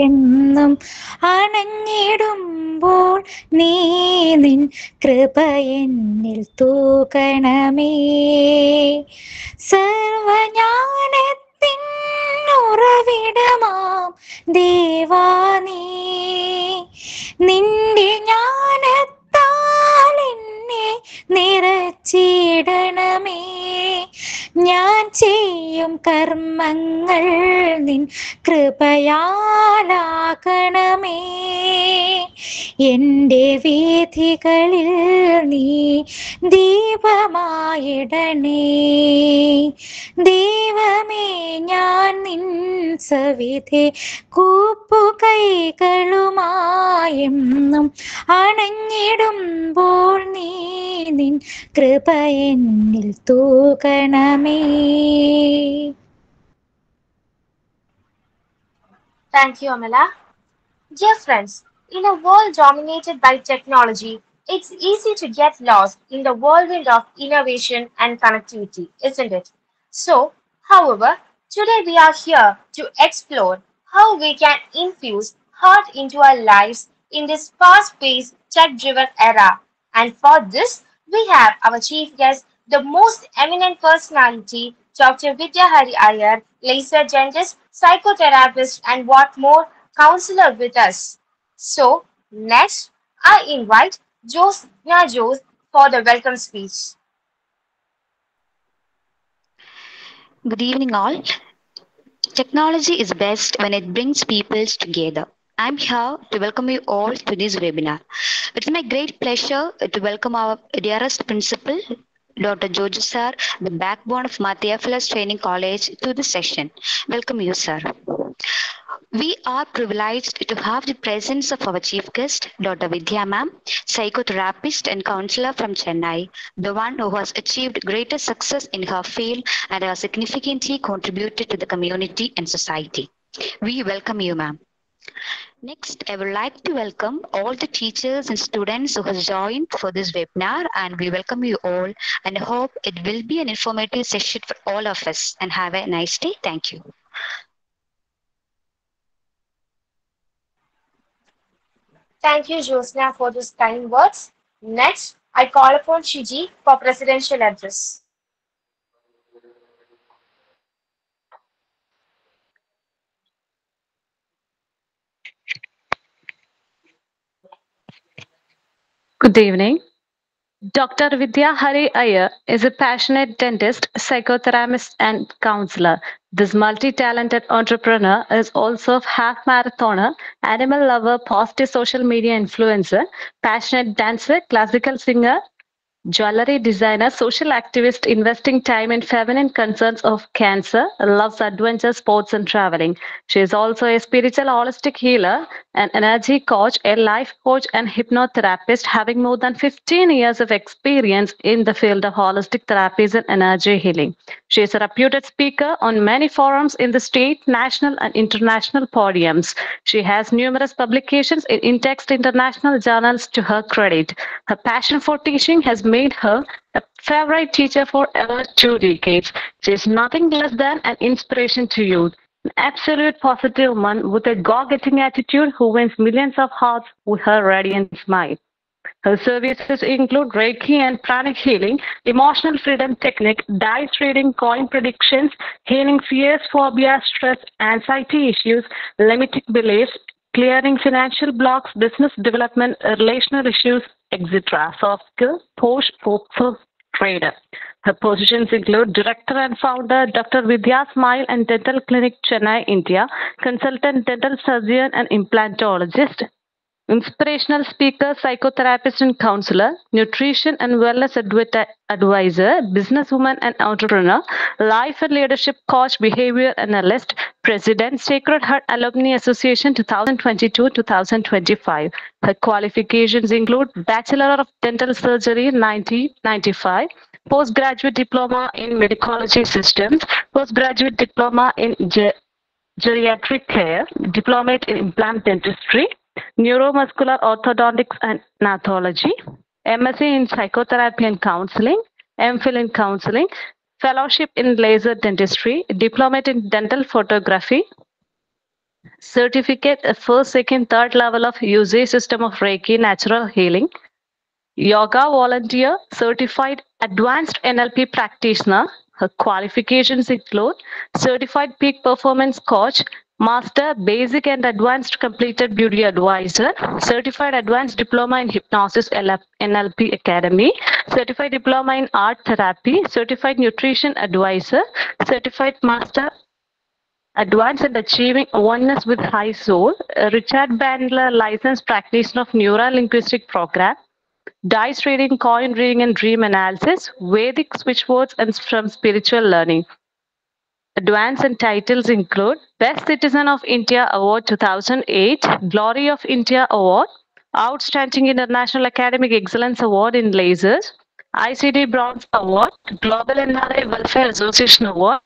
എന്നും അണഞ്ഞിടുമ്പോൾ നീ നിൻ കൃപ എന്നിൽ തൂകണമേ. സർവജ്ഞാനത്തിൻ ഉറവിടമാം ദേവാ നീ നിന്റെ ജ്ഞാനത്താൽ എന്നെ നിറച്ചിടണമേ. ഞാൻ ചെയ്യും കർമ്മങ്ങൾ നിൻ കൃപയാലാകണമേ. എൻ്റെ വീഥികളിൽ നീ ദീപമായിടണേ. ദൈവമേ, ഞാൻ നിൻ സവിധേ കൂപ്പുകൈകളുമായെന്നും അണഞ്ഞിടുമ്പോൾ നീ നിൻ കൃപ എന്നിൽ തൂകണമേ. Thank you, Amala. Dear friends, in a world dominated by technology, it's easy to get lost in the whirlwind of innovation and connectivity, isn't it? So, however, today we are here to explore how we can infuse heart into our lives in this fast-paced, tech-driven era. And for this, we have our chief guest, the most eminent personality, Dr. Vidyaa Iyer, laser dentist, psychotherapist, and what more, counselor with us. So, next, I invite Josna Jose for the welcome speech. Good evening, all. Technology is best when it brings people together. I'm here to welcome you all to this webinar. It's my great pleasure to welcome our dearest principal, Dr. Jojo sir, the backbone of Mathiafilas Training College, to this session. Welcome you, sir. We are privileged to have the presence of our chief guest, Dr. Vidyaa ma'am, psychotherapist and counselor from Chennai, the one who has achieved greater success in her field and has significantly contributed to the community and society. We welcome you, ma'am. Next, I would like to welcome all the teachers and students who have joined for this webinar, and we welcome you all and hope it will be an informative session for all of us. And have a nice day. Thank you. Thank you, Josna, for those kind words. Next, I call upon Shiji for presidential address. Good evening. Dr. Vidyaa Iyer is a passionate dentist, psychotherapist, and counselor. This multi-talented entrepreneur is also a half-marathoner, animal lover, positive social media influencer, passionate dancer, classical singer, jewelry designer, social activist, investing time in feminine concerns of cancer, loves adventure, sports, and traveling. She is also a spiritual holistic healer, an energy coach, a life coach, and hypnotherapist, having more than 15 years of experience in the field of holistic therapies and energy healing. She is a reputed speaker on many forums in the state, national, and international podiums. She has numerous publications in in-text international journals to her credit. Her passion for teaching has made her a favorite teacher for over 2 decades. She is nothing less than an inspiration to youth. An absolute positive woman with a go-getting attitude who wins millions of hearts with her radiant smile. Her services include Reiki and pranic healing, emotional freedom technique, dice reading, coin predictions, healing fears, phobias, stress, anxiety issues, limiting beliefs, clearing financial blocks, business development, relational issues, etc. Soft skills, posh, focus, trader. Her positions include Director and Founder, Dr. Vidyaa Smile and Dental Clinic, Chennai, India, Consultant Dental Surgeon and Implantologist, Inspirational speaker, psychotherapist and counselor, nutrition and wellness advisor, businesswoman and entrepreneur, life and leadership coach, behavior analyst, president, Sacred Heart Alumni Association 2022-2025. Her qualifications include Bachelor of Dental Surgery 1995, Postgraduate Diploma in Medicology Systems, Postgraduate Diploma in Geriatric Care, Diploma in Implant Dentistry, Neuromuscular Orthodontics and Nathology, MSc in Psychotherapy and Counseling, MPhil in Counseling, fellowship in laser dentistry, diploma in dental photography, certificate first, second, third level of usage system of Reiki natural healing, yoga volunteer, certified advanced NLP practitioner. Her qualifications include certified peak performance coach, master basic and advanced completed beauty advisor, certified advanced diploma in hypnosis NLP academy, certified diploma in art therapy, certified nutrition advisor, certified master advanced and achieving oneness with high soul, Richard Bandler licensed practitioner of neuro-linguistic program, dice reading, coin reading, and dream analysis, Vedic switchboards, and from spiritual learning. Advance and titles include Best Citizen of India Award 2008, Glory of India Award, Outstanding International Academic Excellence Award in Lasers, ICD Bronze Award, Global NRI Welfare Association Award,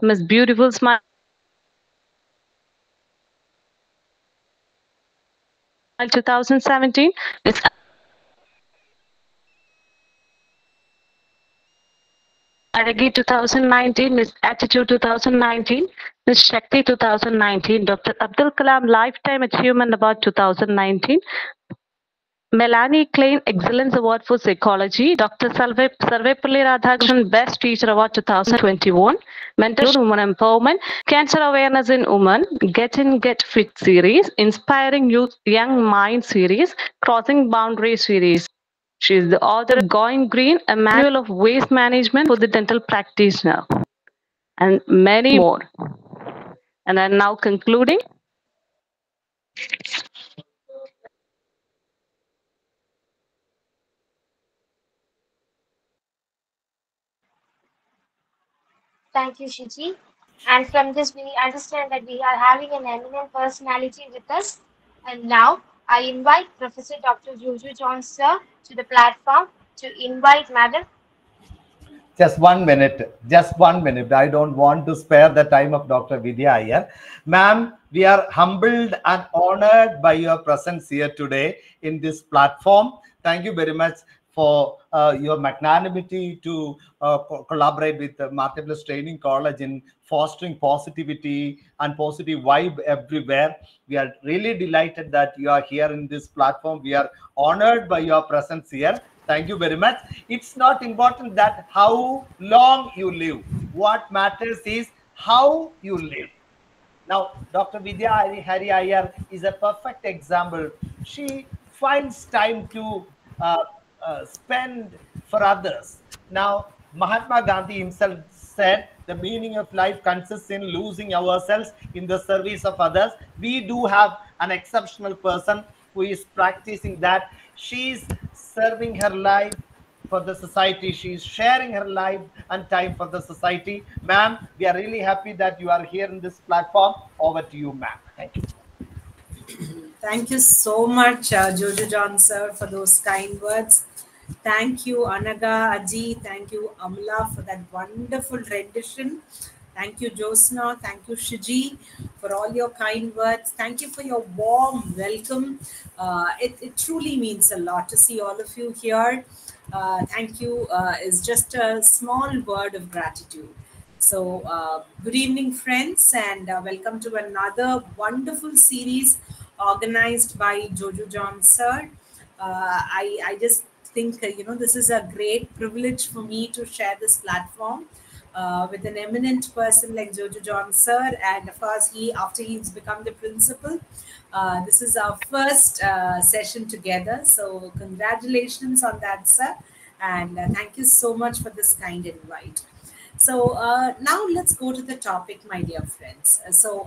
Miss Beautiful Smile 2017, Miss Aragi 2019, Miss Attitude 2019, Miss Shakti 2019, Dr. Abdul Kalam Lifetime Achievement Award 2019, Melanie Klein Excellence Award for Psychology, Dr. Sarvepalli Radhakrishnan Best Teacher Award 2021, Mental Women Empowerment, Cancer Awareness in Women, Get In Get Fit series, Inspiring Youth Young Mind series, Crossing Boundaries series. She is the author of Going Green, a manual of waste management for the dental practitioner, and many more. And I'm now concluding. Thank you, Shiji. And from this, we understand that we are having an eminent personality with us. And now, I invite Professor Dr. Juju John, sir, to the platform to invite Madam. Just 1 minute. Just 1 minute. I don't want to spare the time of Dr. Vidyaa here. Ma'am, we are humbled and honored by your presence here today in this platform. Thank you very much for your magnanimity to collaborate with the Marketplace Training College in fostering positivity and positive vibe everywhere. We are really delighted that you are here in this platform. We are honored by your presence here. Thank you very much. It's not important that how long you live. What matters is how you live. Now, Dr. Vidyaa Hari Iyer is a perfect example. She finds time to spend for others. Now, Mahatma Gandhi himself said the meaning of life consists in losing ourselves in the service of others. We do have an exceptional person who is practicing that. She's serving her life for the society. She's sharing her life and time for the society. Ma'am, we are really happy that you are here in this platform. Over to you, ma'am. Thank you. Thank you so much, Jojo John, sir, for those kind words. Thank you, Anaga, Aji. Thank you, Amla, for that wonderful rendition. Thank you, Josna. Thank you, Shiji, for all your kind words. Thank you for your warm welcome. It truly means a lot to see all of you here. Thank you is just a small word of gratitude. So, good evening, friends, and welcome to another wonderful series organized by Jojo John, sir. I just think, this is a great privilege for me to share this platform with an eminent person like Jojo John, sir. And of course, after he's become the principal, this is our first session together. So congratulations on that, sir. And thank you so much for this kind invite. So now let's go to the topic, my dear friends.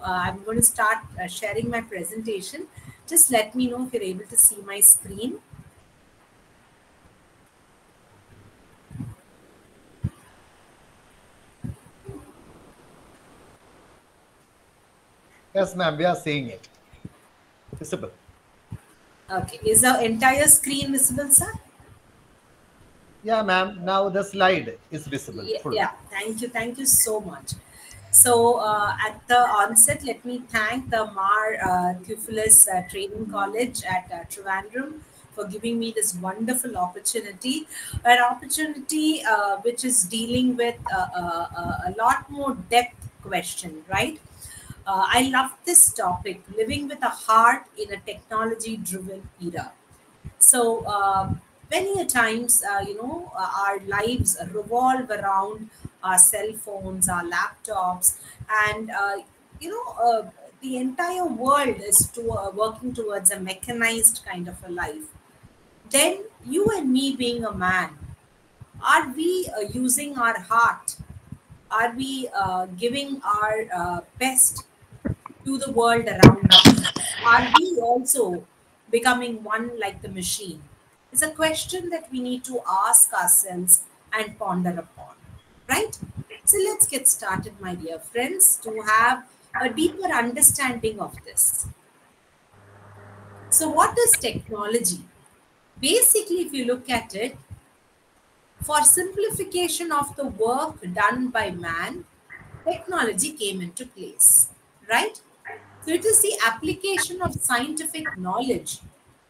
I'm going to start sharing my presentation. Just let me know if you're able to see my screen. Yes, ma'am, we are seeing it. Visible. Okay, is the entire screen visible, sir? Yeah, ma'am. Now the slide is visible. Yeah, thank you so much. So at the onset, let me thank the Mar Theophilus Training College at Trivandrum for giving me this wonderful opportunity. An opportunity which is dealing with a lot more depth question, right? I love this topic, living with a heart in a technology driven era. So many a times, our lives revolve around our cell phones, our laptops, and the entire world is working towards a mechanized kind of a life. Then you and me being a man, are we using our heart? Are we giving our best to the world around us? Are we also becoming one like the machine? It's a question that we need to ask ourselves and ponder upon, right? So let's get started, my dear friends, to have a deeper understanding of this. So, what is technology? Basically, if you look at it, for simplification of the work done by man, technology came into place, right? So it is the application of scientific knowledge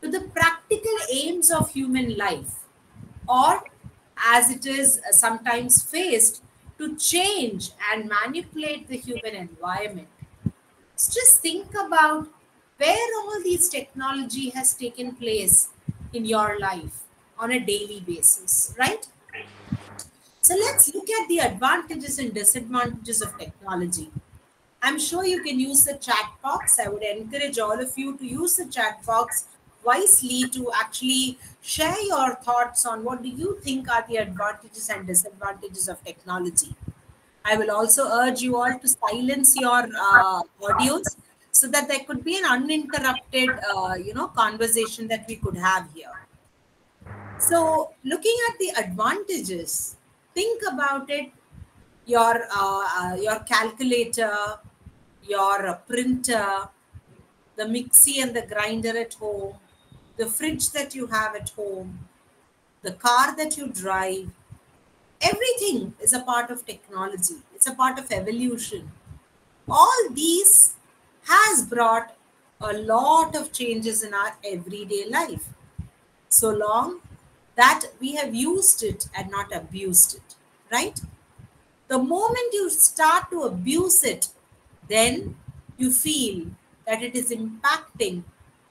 to the practical aims of human life, or as it is sometimes faced, to change and manipulate the human environment. So just think about where all these technology has taken place in your life on a daily basis, right? So let's look at the advantages and disadvantages of technology. I'm sure you can use the chat box. I would encourage all of you to use the chat box wisely to actually share your thoughts on what do you think are the advantages and disadvantages of technology. I will also urge you all to silence your audios so that there could be an uninterrupted, conversation that we could have here. So, looking at the advantages, think about it. Your calculator, your printer, the mixie and the grinder at home, the fridge that you have at home, the car that you drive, everything is a part of technology. It's a part of evolution. All these has brought a lot of changes in our everyday life, so long that we have used it and not abused it, right? The moment you start to abuse it, then you feel that it is impacting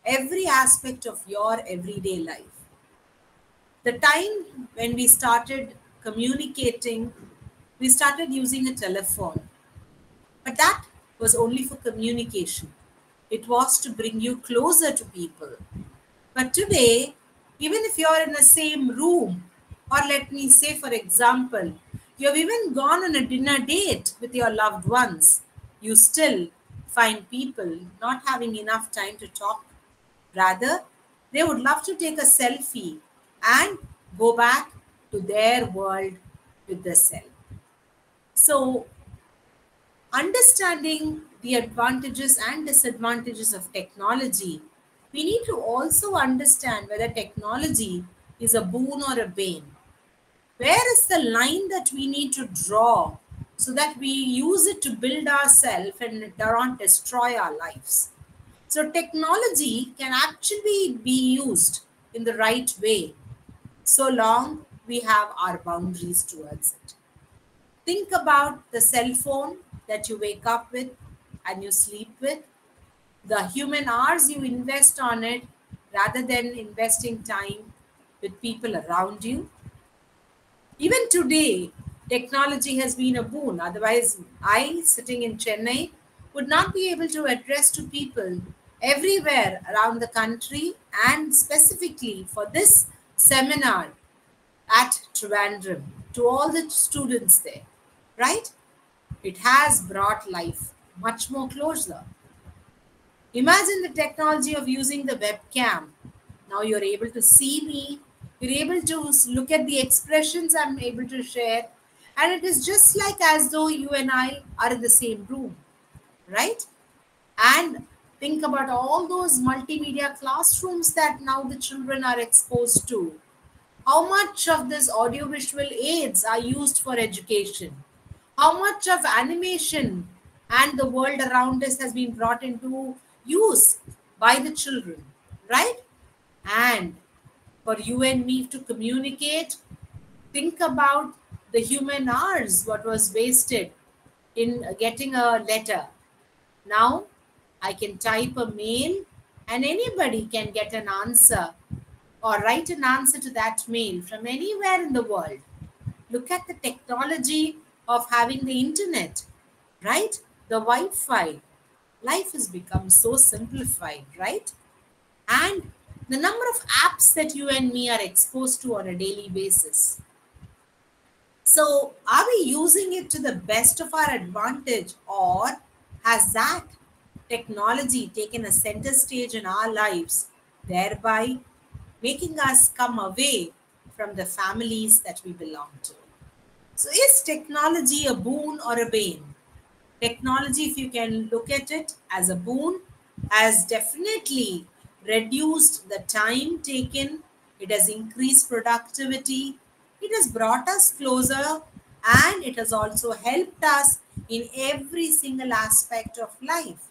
every aspect of your everyday life. The time when we started communicating, we started using a telephone, but that was only for communication. It was to bring you closer to people. But today, even if you're in the same room, or let me say, for example, you have even gone on a dinner date with your loved ones, you still find people not having enough time to talk. Rather, they would love to take a selfie and go back to their world with the self. So, understanding the advantages and disadvantages of technology, we need to also understand whether technology is a boon or a bane. Where is the line that we need to draw so that we use it to build ourselves and not destroy our lives? So, technology can actually be used in the right way so long we have our boundaries towards it. Think about the cell phone that you wake up with and you sleep with, the human hours you invest on it rather than investing time with people around you. Even today, technology has been a boon. Otherwise, I, sitting in Chennai, would not be able to address to people everywhere around the country and specifically for this seminar at Trivandrum to all the students there, right? It has brought life much more closer. Imagine the technology of using the webcam. Now you're able to see me, you're able to look at the expressions I'm able to share, and it is just like as though you and I are in the same room, right? And think about all those multimedia classrooms that now the children are exposed to. How much of this audiovisual aids are used for education? How much of animation and the world around us has been brought into use by the children, right? And for you and me to communicate. Think about the human hours, what was wasted in getting a letter. Now I can type a mail and anybody can get an answer or write an answer to that mail from anywhere in the world. Look at the technology of having the internet, right? The Wi Fi. Life has become so simplified, right? And the number of apps that you and me are exposed to on a daily basis. So, are we using it to the best of our advantage, or has that technology taken a center stage in our lives, thereby making us come away from the families that we belong to? So, is technology a boon or a bane? Technology, if you can look at it as a boon, has definitely reduced the time taken, it has increased productivity, it has brought us closer, and it has also helped us in every single aspect of life.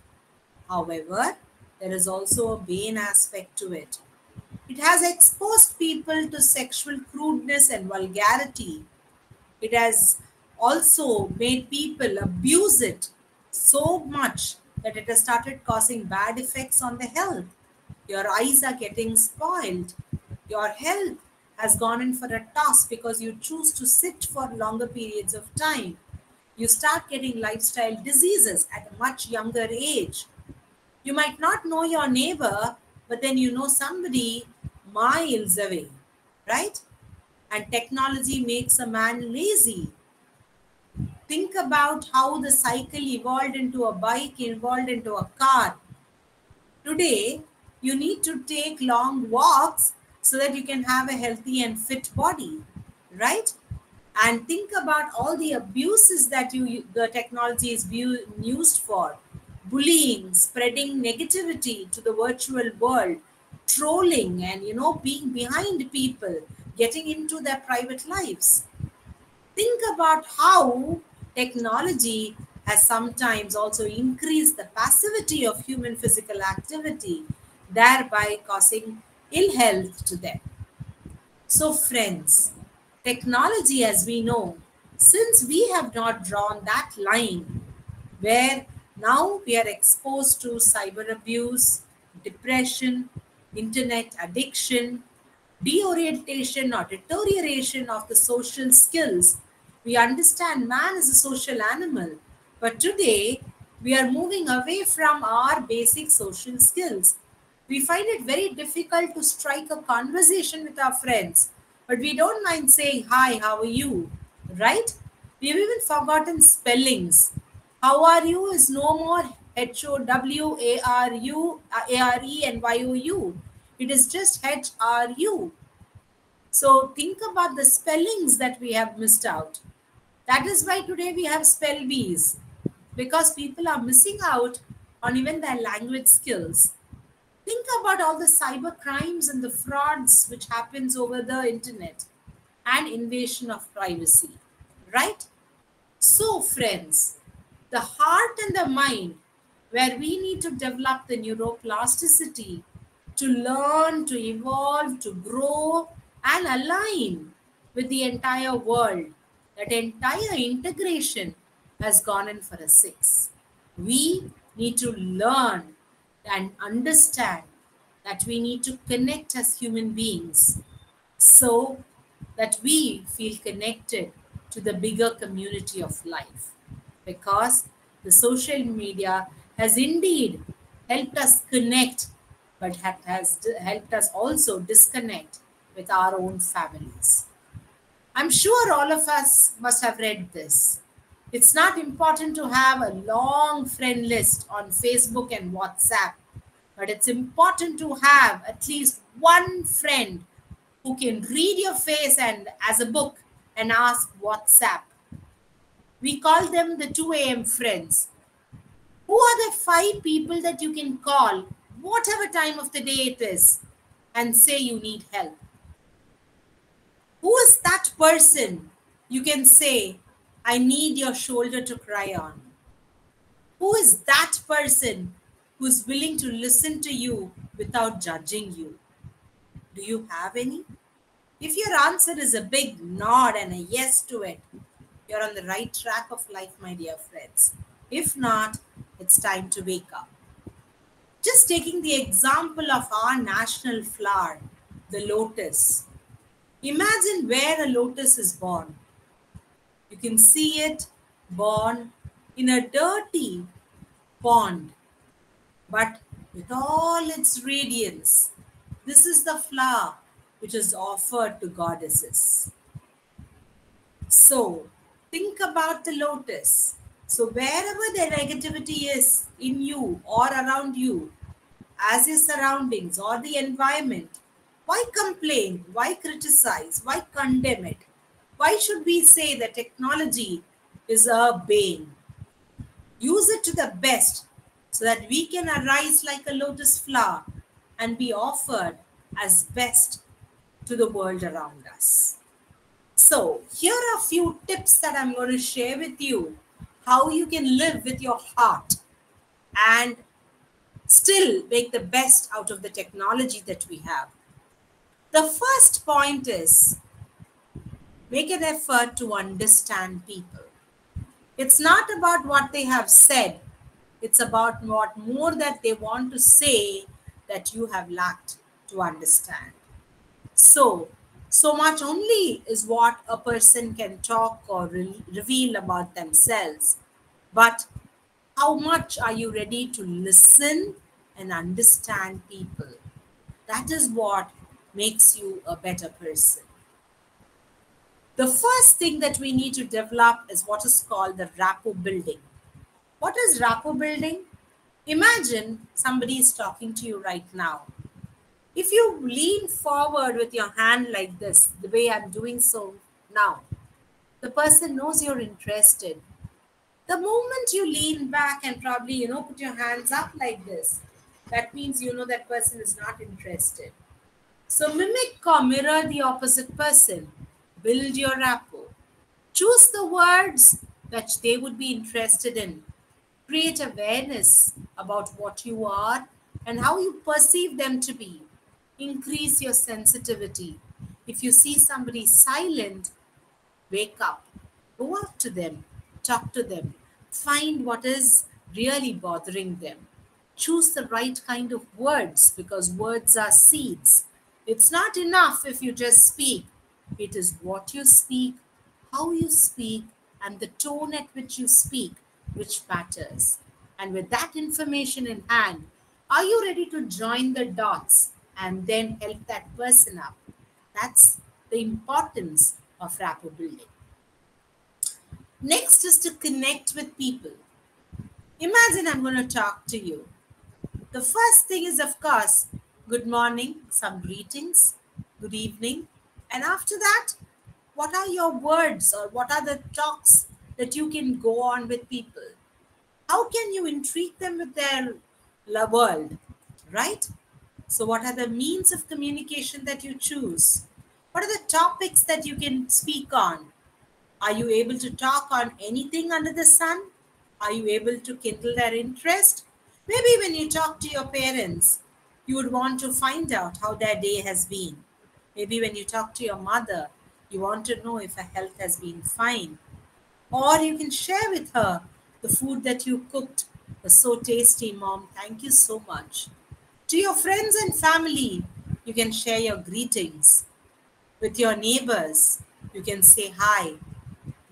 However, there is also a bane aspect to it. It has exposed people to sexual crudeness and vulgarity. It has also made people abuse it so much that it has started causing bad effects on the health. Your eyes are getting spoiled. Your health has gone in for a toss because you choose to sit for longer periods of time. You start getting lifestyle diseases at a much younger age. You might not know your neighbor, but then you know somebody miles away, right? And technology makes a man lazy. Think about how the cycle evolved into a bike, evolved into a car. Today, you need to take long walks so that you can have a healthy and fit body, right? And think about all the abuses that the technology is used for: bullying, spreading negativity to the virtual world, trolling, and being behind people, getting into their private lives. Think about how technology has sometimes also increased the passivity of human physical activity, thereby causing ill health to them. So, friends, technology, as we know, since we have not drawn that line where now we are exposed to cyber abuse, depression, internet addiction, deorientation or deterioration of the social skills. We understand man is a social animal, but today we are moving away from our basic social skills. We find it very difficult to strike a conversation with our friends, but we don't mind saying, "Hi, how are you?" Right? We've even forgotten spellings. How are you is no more HOWARU, and YOU. It is just HRU. So think about the spellings that we have missed out. That is why today we have spell bees, because people are missing out on even their language skills. Think about all the cyber crimes and the frauds which happens over the internet and invasion of privacy, right? So, friends, the heart and the mind, where we need to develop the neuroplasticity to learn, to evolve, to grow, and align with the entire world, that entire integration has gone in for a six. We need to learn and understand that we need to connect as human beings so that we feel connected to the bigger community of life, because the social media has indeed helped us connect, but has helped us also disconnect with our own families. I'm sure all of us must have read this. It's not important to have a long friend list on Facebook and WhatsApp, but it's important to have at least one friend who can read your face and as a book and ask WhatsApp. We call them the 2 a.m. friends. Who are the 5 people that you can call, whatever time of the day it is, and say you need help? Who is that person you can say, "I need your shoulder to cry on"? Who is that person who is willing to listen to you without judging you? Do you have any? If your answer is a big nod and a yes to it, you're on the right track of life, my dear friends. If not, it's time to wake up. Just taking the example of our national flower, the lotus. Imagine where a lotus is born. You can see it born in a dirty pond, but with all its radiance. This is the flower which is offered to goddesses. So, think about the lotus. So, wherever the negativity is in you or around you, as your surroundings or the environment, why complain? Why criticize? Why condemn it? Why should we say that technology is a bane? Use it to the best so that we can arise like a lotus flower and be offered as best to the world around us. So, here are a few tips that I'm going to share with you how you can live with your heart and still make the best out of the technology that we have. The first point is make an effort to understand people. It's not about what they have said, it's about what more that they want to say that you have lacked to understand. So much only is what a person can talk or reveal about themselves. But how much are you ready to listen and understand people? That is what makes you a better person. The first thing that we need to develop is what is called the rapport building. What is rapport building? Imagine somebody is talking to you right now. If you lean forward with your hand like this, the way I'm doing so now, the person knows you're interested. The moment you lean back and probably, put your hands up like this, that means that person is not interested. So mimic or mirror the opposite person. Build your rapport. Choose the words that they would be interested in. Create awareness about what you are and how you perceive them to be. Increase your sensitivity. If you see somebody silent, wake up. Go up to them. Talk to them. Find what is really bothering them. Choose the right kind of words because words are seeds. It's not enough if you just speak. It is what you speak, how you speak, and the tone at which you speak which matters. And with that information in hand, are you ready to join the dots and then help that person up? That's the importance of rapport building. Next is to connect with people. Imagine I'm going to talk to you. The first thing is, of course, good morning, some greetings, good evening. And after that, what are your words or what are the talks that you can go on with people? How can you intrigue them with their world, right? So what are the means of communication that you choose? What are the topics that you can speak on? Are you able to talk on anything under the sun? Are you able to kindle their interest? Maybe when you talk to your parents, you would want to find out how their day has been. Maybe when you talk to your mother, you want to know if her health has been fine. Or you can share with her the food that you cooked was so tasty, Mom. Thank you so much. To your friends and family, you can share your greetings. With your neighbors, you can say hi,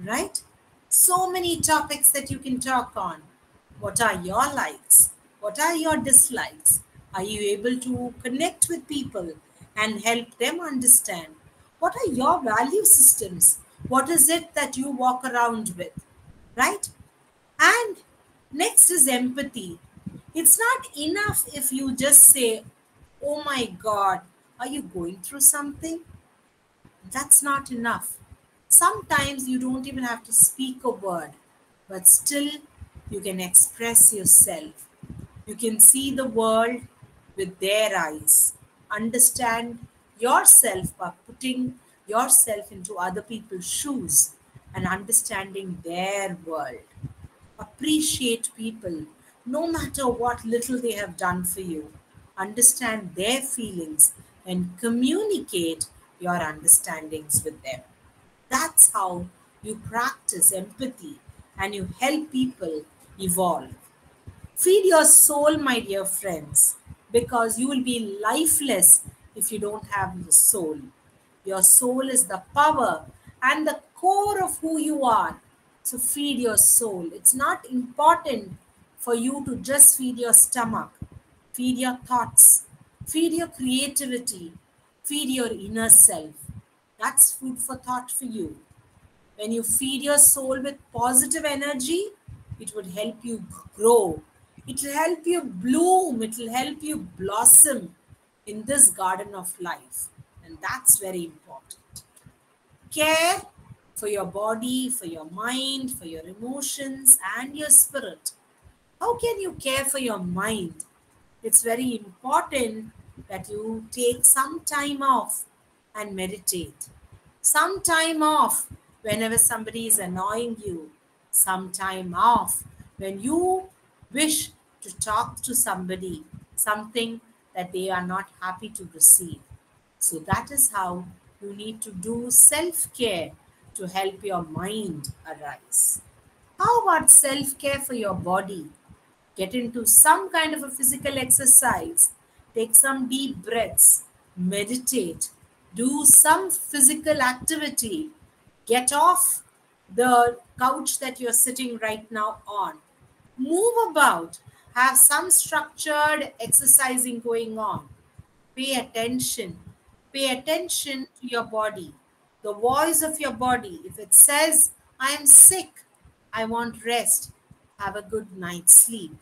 right? So many topics that you can talk on. What are your likes? What are your dislikes? Are you able to connect with people and help them understand? What are your value systems? What is it that you walk around with, right? And next is empathy. It's not enough if you just say, oh my God, are you going through something? That's not enough. Sometimes you don't even have to speak a word, but still you can express yourself. You can see the world with their eyes, understand yourself by putting yourself into other people's shoes and understanding their world. Appreciate people no matter what little they have done for you. Understand their feelings and communicate your understandings with them. That's how you practice empathy and you help people evolve. Feed your soul, my dear friends, because you will be lifeless if you don't have the soul. Your soul is the power and the core of who you are. So feed your soul. It's not important for you to just feed your stomach. Feed your thoughts. Feed your creativity. Feed your inner self. That's food for thought for you. When you feed your soul with positive energy, it would help you grow. It will help you bloom. It will help you blossom in this garden of life. And that's very important. Care for your body, for your mind, for your emotions, and your spirit. How can you care for your mind? It's very important that you take some time off and meditate. Some time off whenever somebody is annoying you. Some time off when you wish to talk to somebody, something that they are not happy to receive. So that is how you need to do self-care to help your mind arise. How about self-care for your body? Get into some kind of a physical exercise, take some deep breaths, meditate, do some physical activity, get off the couch that you're sitting right now on, move about, have some structured exercising going on. Pay attention. Pay attention to your body, the voice of your body. If it says, I am sick, I want rest, have a good night's sleep.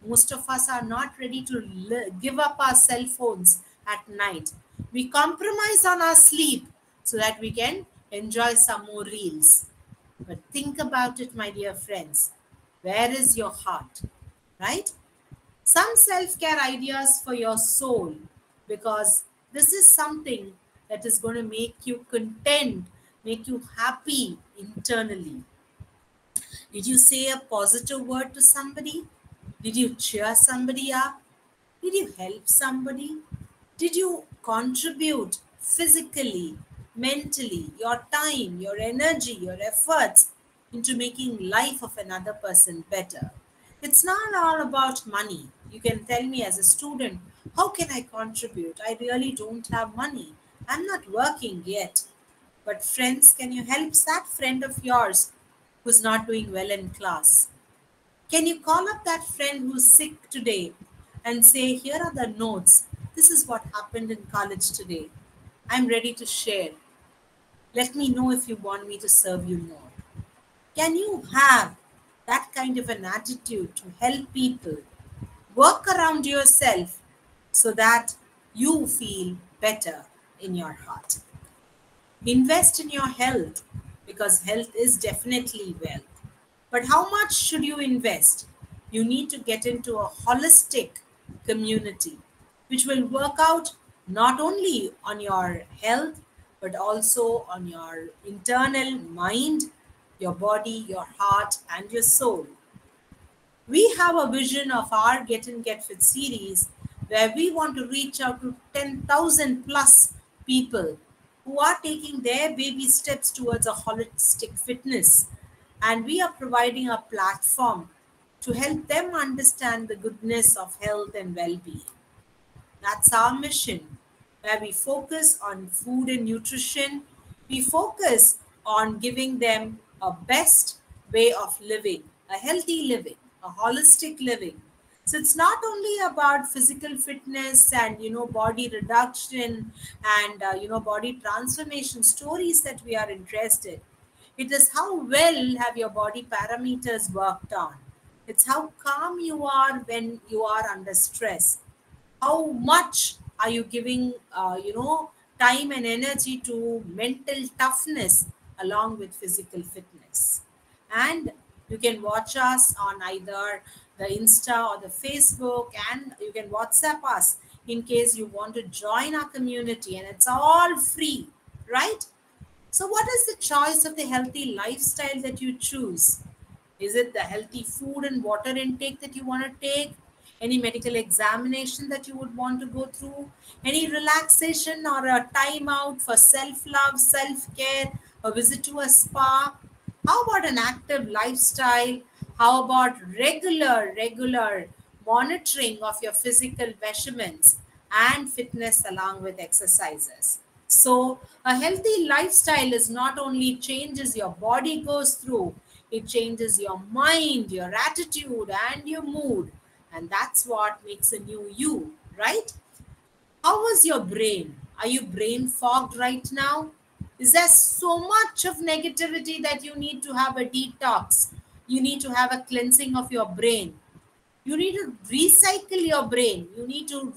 Most of us are not ready to give up our cell phones at night. We compromise on our sleep so that we can enjoy some more reels. But think about it, my dear friends. Where is your heart? Right? Some self-care ideas for your soul, because this is something that is going to make you content, make you happy internally. Did you say a positive word to somebody? Did you cheer somebody up? Did you help somebody? Did you contribute physically, mentally, your time, your energy, your efforts into making life of another person better? It's not all about money. You can tell me as a student, how can I contribute? I really don't have money. I'm not working yet. But friends, can you help that friend of yours who's not doing well in class? Can you call up that friend who's sick today and say, here are the notes. This is what happened in college today. I'm ready to share. Let me know if you want me to serve you more. Can you have that kind of an attitude to help people? Work around yourself so that you feel better in your heart. Invest in your health, because health is definitely wealth. But how much should you invest? You need to get into a holistic community which will work out not only on your health but also on your internal mind, your body, your heart, and your soul. We have a vision of our Get In Get Fit series where we want to reach out to 10,000 plus people who are taking their baby steps towards a holistic fitness. And we are providing a platform to help them understand the goodness of health and well being. That's our mission, where we focus on food and nutrition. We focus on giving them a best way of living, a healthy living, a holistic living. So it's not only about physical fitness and body reduction and body transformation stories that we are interested. It is how well have your body parameters worked on. It's how calm you are when you are under stress. How much are you giving time and energy to mental toughness along with physical fitness? And you can watch us on either the Insta or the Facebook, and you can WhatsApp us in case you want to join our community, and it's all free, right? So what is the choice of the healthy lifestyle that you choose? Is it the healthy food and water intake that you want to take? any medical examination that you would want to go through, any relaxation or a time out for self-love, self-care, a visit to a spa. How about an active lifestyle? How about regular monitoring of your physical measurements and fitness along with exercises? So a healthy lifestyle is not only changes your body goes through, it changes your mind, your attitude, and your mood. And that's what makes a new you, right? How was your brain? Are you brain fogged right now? Is there so much of negativity that you need to have a detox? You need to have a cleansing of your brain. You need to recycle your brain. You need to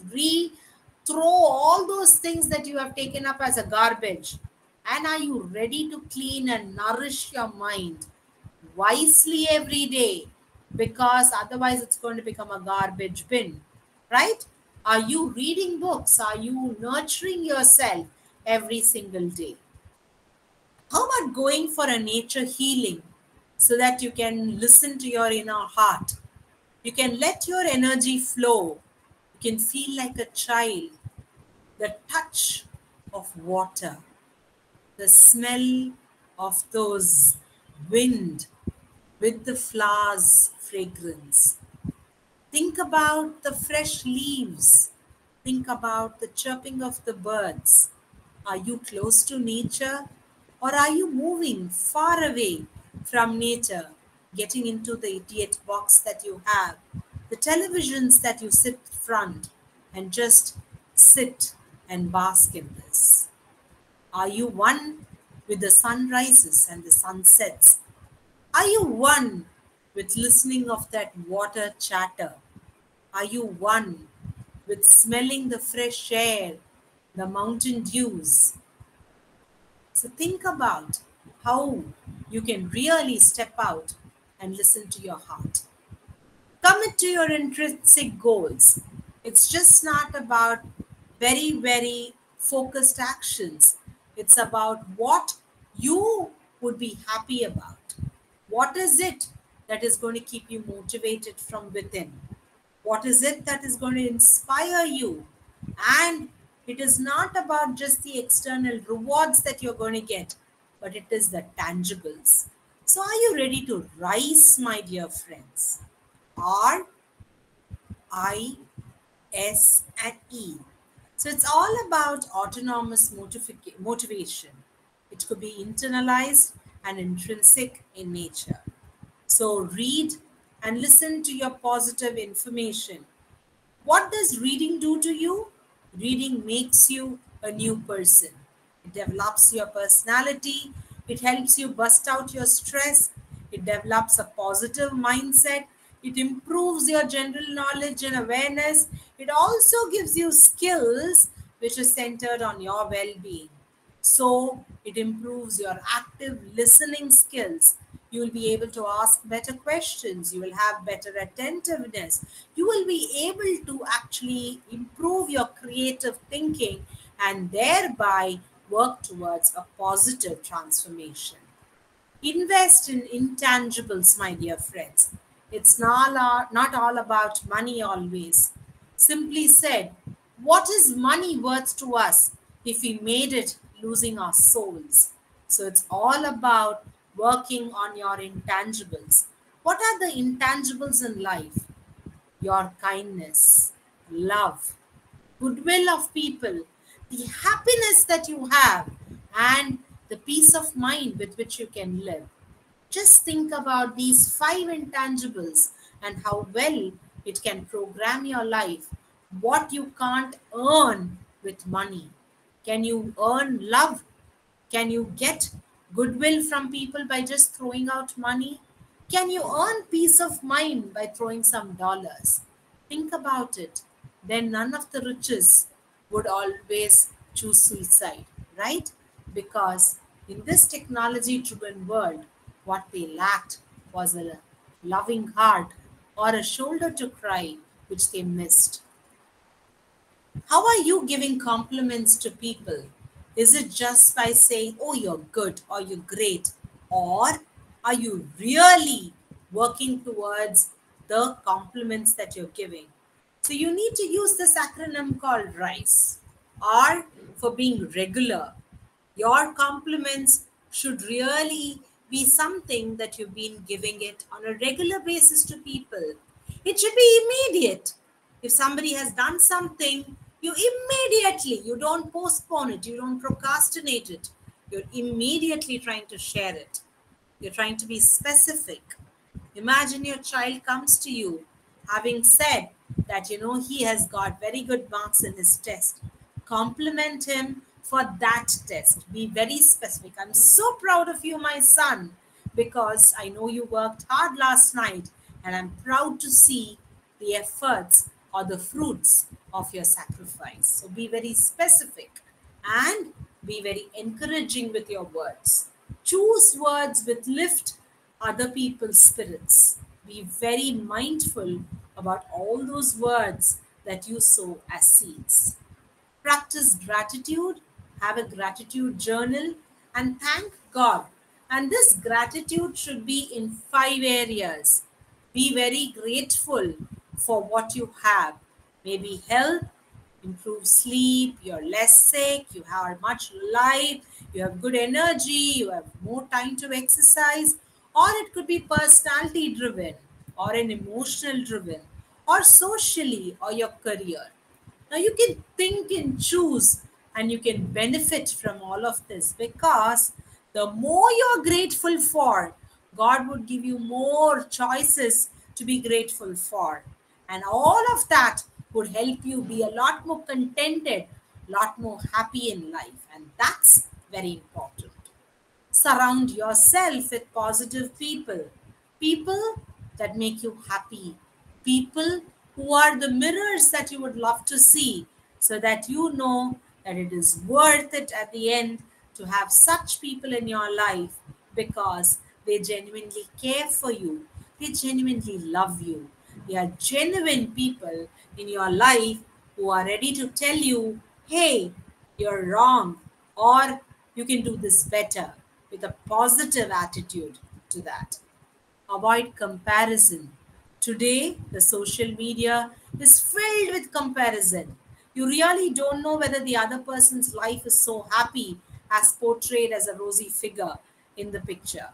throw all those things that you have taken up as a garbage. And are you ready to clean and nourish your mind wisely every day? Because otherwise it's going to become a garbage bin, right? Are you reading books? Are you nurturing yourself every single day? How about going for a nature healing so that you can listen to your inner heart? You can let your energy flow. You can feel like a child. The touch of water, the smell of those wind with the flowers fragrance. Think about the fresh leaves. Think about the chirping of the birds. Are you close to nature or are you moving far away from nature, getting into the idiot box that you have, the televisions that you sit front and just sit and bask in this? Are you one with the sunrises and the sunsets? Are you one with listening of that water chatter? Are you one with smelling the fresh air, the mountain dews? So think about how you can really step out and listen to your heart. Commit to your intrinsic goals. It's just not about very focused actions. It's about what you would be happy about. What is it that is going to keep you motivated from within? What is it that is going to inspire you? And it is not about just the external rewards that you're going to get, but it is the tangibles. So, are you ready to rise, my dear friends? R, I, S, and E. So, it's all about autonomous motivation. It could be internalized and intrinsic in nature. So, read and listen to your positive information. What does reading do to you? Reading makes you a new person. It develops your personality. It helps you bust out your stress. It develops a positive mindset. It improves your general knowledge and awareness. It also gives you skills which is centered on your well being. So it improves your active listening skills. You will be able to ask better questions. You will have better attentiveness. You will be able to actually improve your creative thinking and thereby work towards a positive transformation. Invest in intangibles, my dear friends. It's not all about money always. Simply said, what is money worth to us if we made it losing our souls? So it's all about working on your intangibles. What are the intangibles in life? Your kindness, love, goodwill of people, the happiness that you have, and the peace of mind with which you can live. Just think about these five intangibles and how well it can program your life. What you can't earn with money. Can you earn love? Can you get goodwill from people by just throwing out money? Can you earn peace of mind by throwing some dollars? Think about it. Then none of the riches would always choose suicide, right? Because in this technology driven world, what they lacked was a loving heart or a shoulder to cry, which they missed. How are you giving compliments to people? Is it just by saying, oh, you're good or you're great? Or are you really working towards the compliments that you're giving? So you need to use this acronym called RISE. R for being regular. Your compliments should really be something that you've been giving it on a regular basis to people. It should be immediate. If somebody has done something, you don't postpone it, you don't procrastinate it. You're immediately trying to share it. You're trying to be specific. Imagine your child comes to you having said that, he has got very good marks in his test. Compliment him for that test. Be very specific. I'm so proud of you, my son, because I know you worked hard last night, and I'm proud to see the efforts or the fruits of your sacrifice. So be very specific and be very encouraging with your words. Choose words with lift other people's spirits. Be very mindful about all those words that you sow as seeds. Practice gratitude, have a gratitude journal, and thank God. And this gratitude should be in 5 areas. Be very grateful for what you have. Maybe health, improve sleep, you're less sick, you are much alive, you have good energy, you have more time to exercise, or it could be personality driven, or an emotional driven, or socially, or your career. Now you can think and choose, and you can benefit from all of this, because the more you're grateful for, God would give you more choices to be grateful for. And all of that would help you be a lot more contented, lot more happy in life. And that's very important. Surround yourself with positive people, people that make you happy, people who are the mirrors that you would love to see, so that you know that it is worth it at the end to have such people in your life, because they genuinely care for you, they genuinely love you. They are genuine people in your life who are ready to tell you, hey, you're wrong, or you can do this better, with a positive attitude to that. Avoid comparison. Today, the social media is filled with comparison. You really don't know whether the other person's life is so happy as portrayed as a rosy figure in the picture.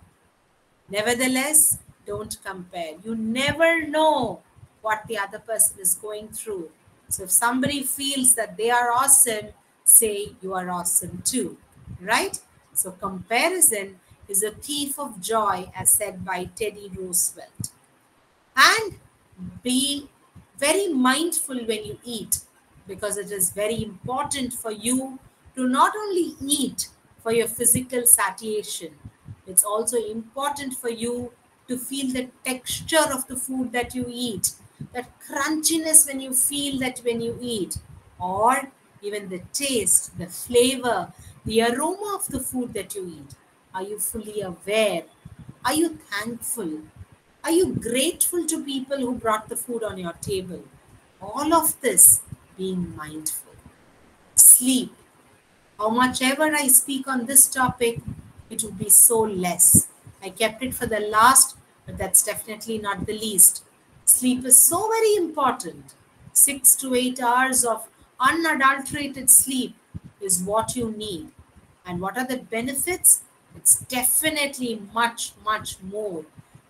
Nevertheless, don't compare. You never know what the other person is going through. So if somebody feels that they are awesome, say you are awesome too, right? So comparison is a thief of joy, as said by Teddy Roosevelt. And be very mindful when you eat, because it is very important for you to not only eat for your physical satiation, it's also important for you to feel the texture of the food that you eat, that crunchiness when you feel that when you eat, or even the taste, the flavor, the aroma of the food that you eat. Are you fully aware? Are you thankful? Are you grateful to people who brought the food on your table? All of this, being mindful. Sleep. How much ever I speak on this topic, it would be so less. I kept it for the last, but that's definitely not the least. Sleep is so very important. 6 to 8 hours of unadulterated sleep is what you need. And what are the benefits? It's definitely much, much more,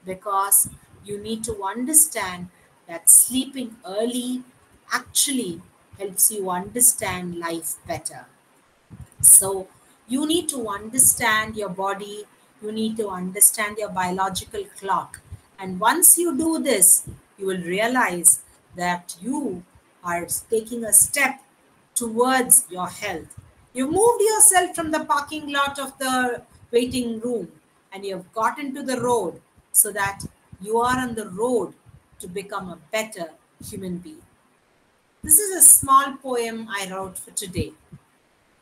because you need to understand that sleeping early actually helps you understand life better. So you need to understand your body, you need to understand your biological clock. And once you do this, you will realize that you are taking a step towards your health. You moved yourself from the parking lot of the waiting room, and you have got into the road, so that you are on the road to become a better human being. This is a small poem I wrote for today.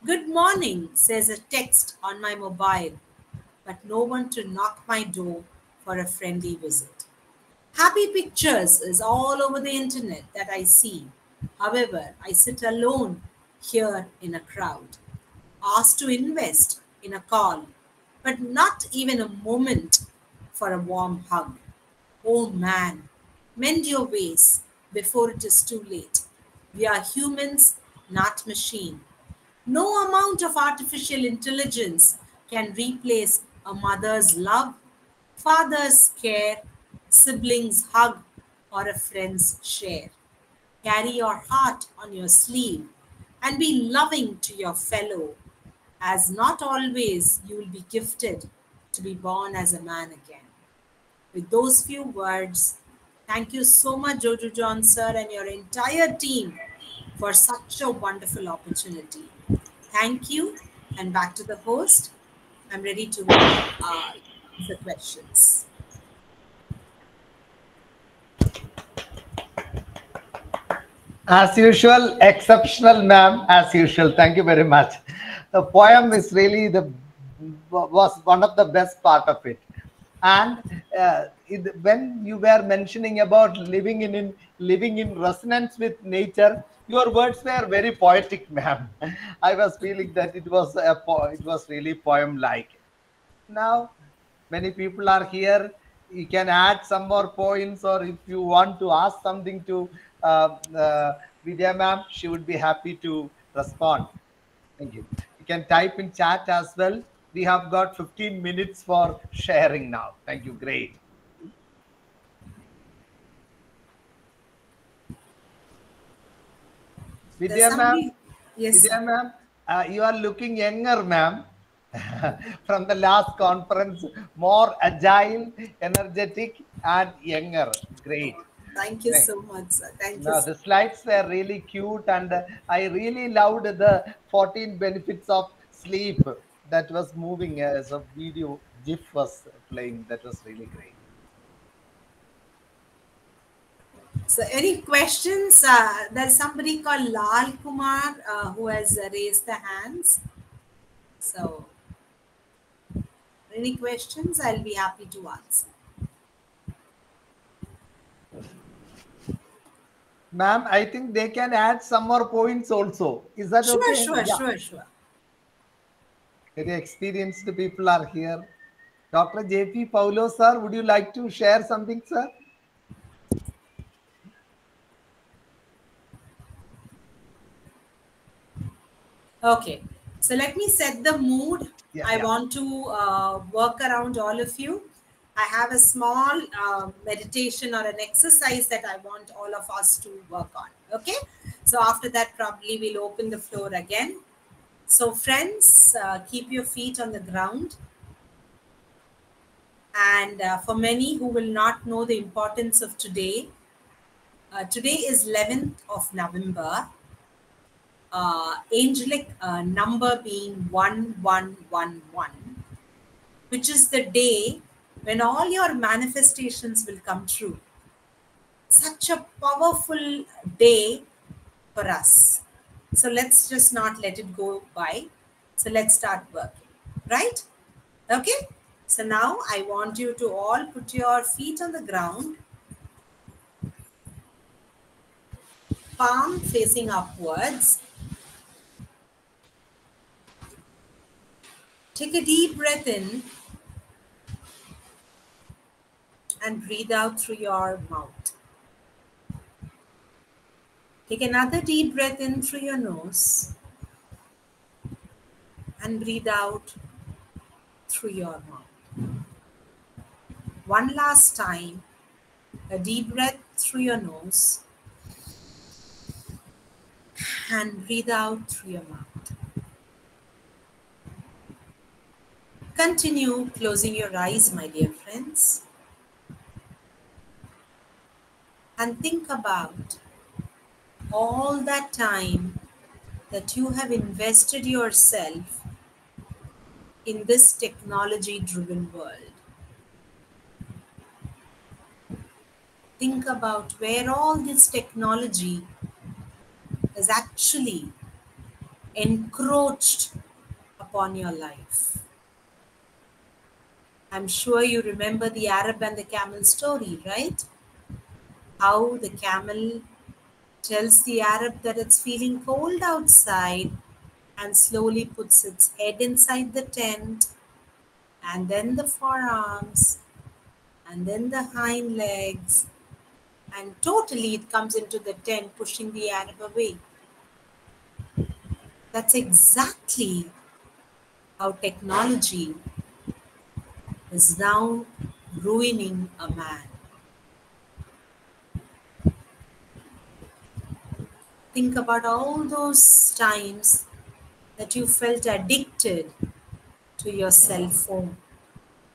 Good morning, says a text on my mobile, but no one to knock my door for a friendly visit. Happy pictures is all over the internet that I see. However, I sit alone here in a crowd, asked to invest in a call, but not even a moment for a warm hug. Oh man, mend your ways. before it is too late. We are humans, not machine. No amount of artificial intelligence can replace a mother's love, father's care, siblings' hug, or a friend's share. Carry your heart on your sleeve and be loving to your fellow, as not always you will be gifted to be born as a man again. With those few words, thank you so much, Jojo John sir, and your entire team for such a wonderful opportunity. Thank you, and back to the host. I'm ready to answer questions. As usual, exceptional, ma'am. As usual, thank you very much. The poem is really was one of the best part of it. And when you were mentioning about living in resonance with nature, your words were very poetic, ma'am. I was feeling that it was really poem like. Now, many people are here. You can add some more points, or if you want to ask something to Vidya ma'am, she would be happy to respond. Thank you. You can type in chat as well. We have got 15 minutes for sharing now. Thank you. Great. There's Vidya ma'am, somebody. Yes, Vidya sir. ma'am, you are looking younger, ma'am. From the last conference, more agile, energetic, and younger. Great. Thank you Thank- so much, sir. Thank you. No, the slides were really cute, and I really loved the 14 benefits of sleep that was moving as a video GIF was playing. That was really great. So, any questions? There's somebody called Lal Kumar who has raised the hands. So, any questions? I'll be happy to answer. Ma'am, I think they can add some more points also. Is that Sure, okay? sure, Yeah. sure, sure. Very experienced people are here. Dr. J.P. Paulo, sir, would you like to share something, sir? Okay, so let me set the mood. Yeah, I yeah. want to work around all of you. I have a small meditation or an exercise that I want all of us to work on. Okay, so after that, probably we'll open the floor again. So, friends, keep your feet on the ground. And for many who will not know the importance of today, today is 11th of November. Angelic number being 1111, which is the day when all your manifestations will come true. Such a powerful day for us. So let's just not let it go by. So let's start working, right? Okay. So now I want you to all put your feet on the ground, palm facing upwards. Take a deep breath in and breathe out through your mouth. Take another deep breath in through your nose and breathe out through your mouth. One last time, a deep breath through your nose and breathe out through your mouth. Continue closing your eyes, my dear friends, and think about all that time that you have invested yourself in this technology-driven world. Think about where all this technology has actually encroached upon your life. I'm sure you remember the Arab and the camel story, right? How the camel tells the Arab that it's feeling cold outside and slowly puts its head inside the tent, and then the forearms, and then the hind legs, and totally it comes into the tent, pushing the Arab away. That's exactly how technology is now ruining a man. Think about all those times that you felt addicted to your cell phone.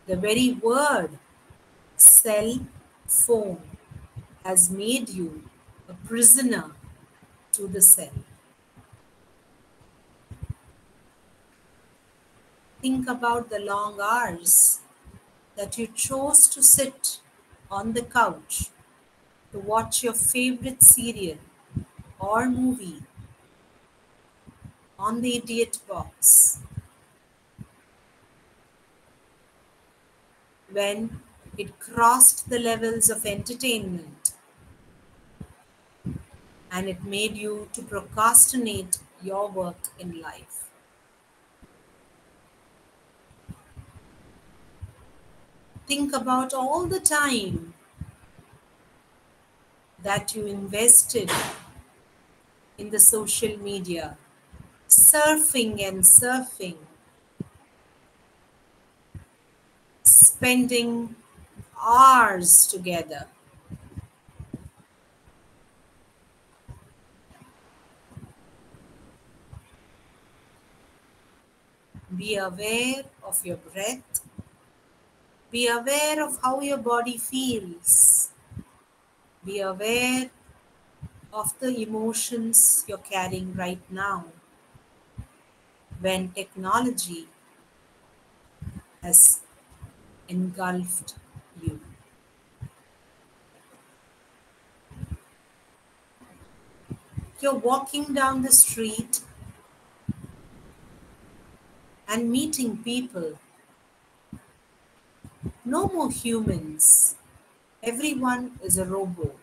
The very word cell phone has made you a prisoner to the cell. Think about the long hours that you chose to sit on the couch to watch your favorite serial or movie on the idiot box when it crossed the levels of entertainment and it made you to procrastinate your work in life. Think about all the time that you invested in the social media, surfing and surfing, spending hours together. Be aware of your breath. Be aware of how your body feels. Be aware of the emotions you're carrying right now when technology has engulfed you. You're walking down the street and meeting people. No more humans. Everyone is a robot.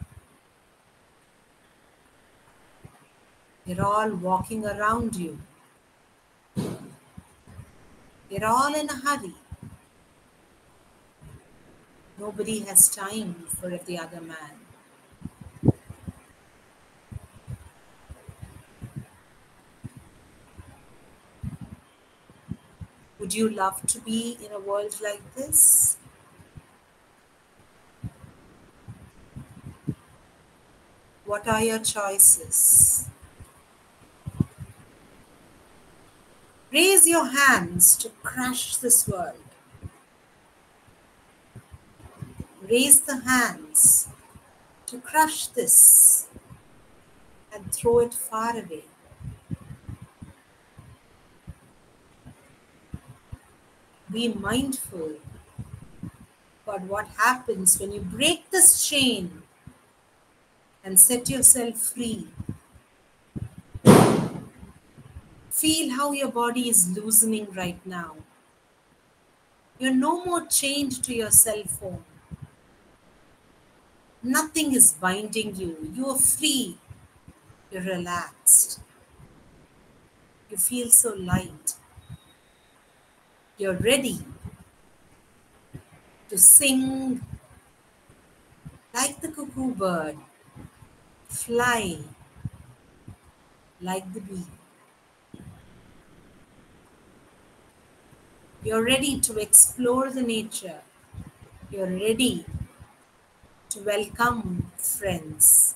They're all walking around you. They're all in a hurry. Nobody has time for the other man. Would you love to be in a world like this? What are your choices? Raise your hands to crush this world. Raise the hands to crush this and throw it far away. Be mindful about what happens when you break this chain and set yourself free. Feel how your body is loosening right now. You're no more chained to your cell phone. Nothing is binding you. You are free. You're relaxed. You feel so light. You're ready to sing like the cuckoo bird, fly like the bee. You're ready to explore the nature. You're ready to welcome friends.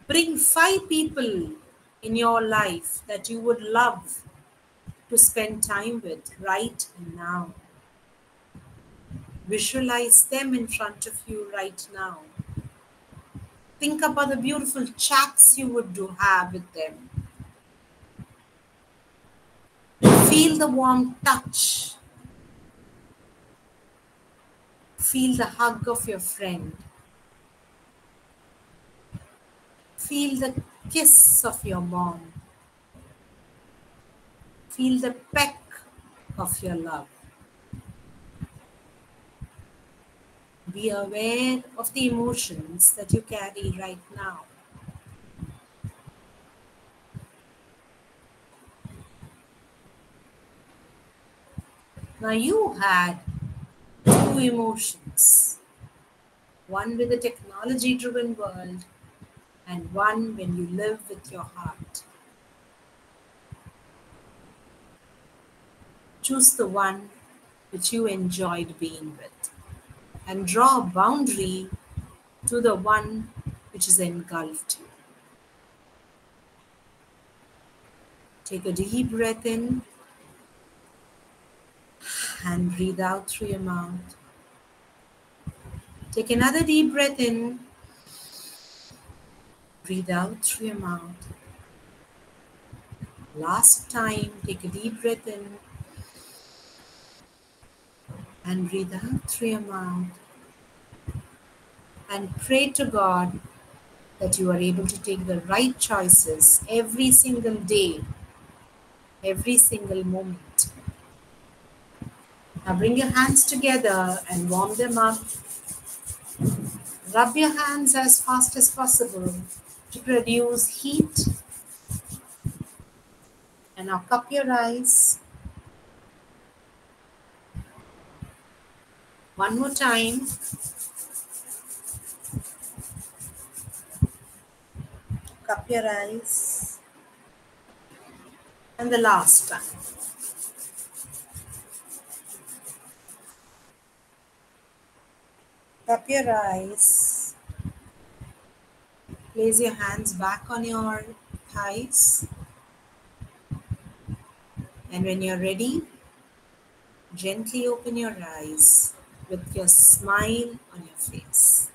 Bring 5 people in your life that you would love to spend time with right now. Visualize them in front of you right now. Think about the beautiful chats you would have with them. Feel the warm touch. Feel the hug of your friend. Feel the kiss of your mom. Feel the peck of your love. Be aware of the emotions that you carry right now. Now you had 2 emotions. one with a technology-driven world, and one when you live with your heart. Choose the one which you enjoyed being with, and draw a boundary to the one which is engulfed you. Take a deep breath in and breathe out through your mouth. Take another deep breath in, breathe out through your mouth. Last time, take a deep breath in and breathe out through your mouth. And pray to God that you are able to take the right choices every single day, every single moment. Now bring your hands together and warm them up. Rub your hands as fast as possible to produce heat. And now cup your eyes. One more time. Cup your eyes. And the last time. Cup your eyes. Place your hands back on your thighs. And when you're ready, gently open your eyes with your smile on your face.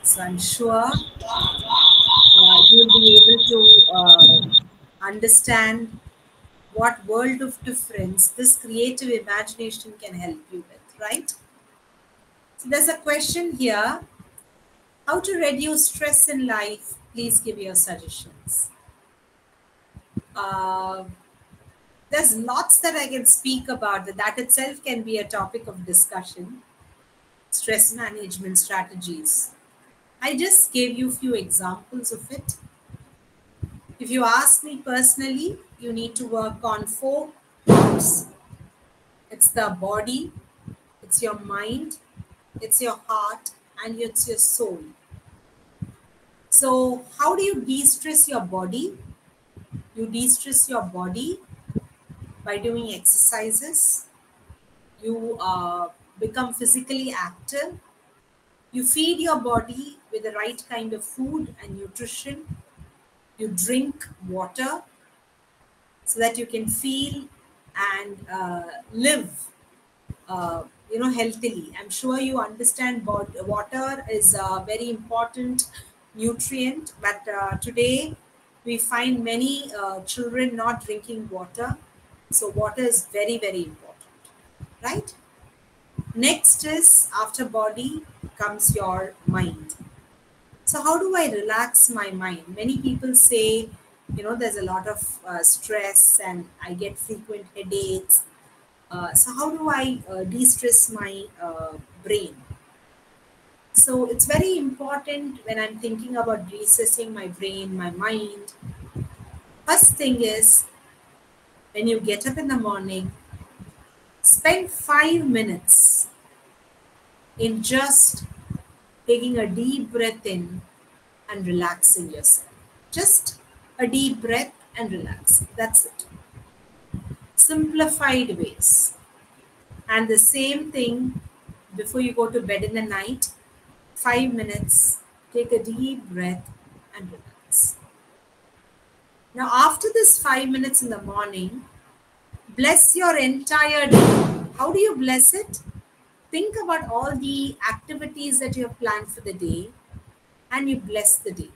So I'm sure you'll be able to understand what world of difference this creative imagination can help you with, right? So there's a question here. How to reduce stress in life? Please give your suggestions. There's lots that I can speak about. That itself can be a topic of discussion. Stress management strategies. I just gave you a few examples of it. If you ask me personally, you need to work on 4 parts. It's the body, it's your mind, it's your heart, and it's your soul. So how do you de-stress your body? You de-stress your body by doing exercises. You become physically active. You feed your body with the right kind of food and nutrition. You drink water so that you can feel and live healthily. I'm sure you understand water is a very important nutrient, but today we find many children not drinking water. So water is very, very important, right? Next is, after body comes your mind. So how do I relax my mind? Many people say, there's a lot of stress and I get frequent headaches. So how do I de-stress my brain? So it's very important when I'm thinking about de-stressing my brain, my mind. First thing is, when you get up in the morning, spend 5 minutes in just taking a deep breath in and relaxing yourself. Just a deep breath and relax. That's it. Simplified ways. And the same thing before you go to bed in the night, 5 minutes, take a deep breath and relax. Now, after this 5 minutes in the morning, bless your entire day. How do you bless it? Think about all the activities that you have planned for the day and you bless the day.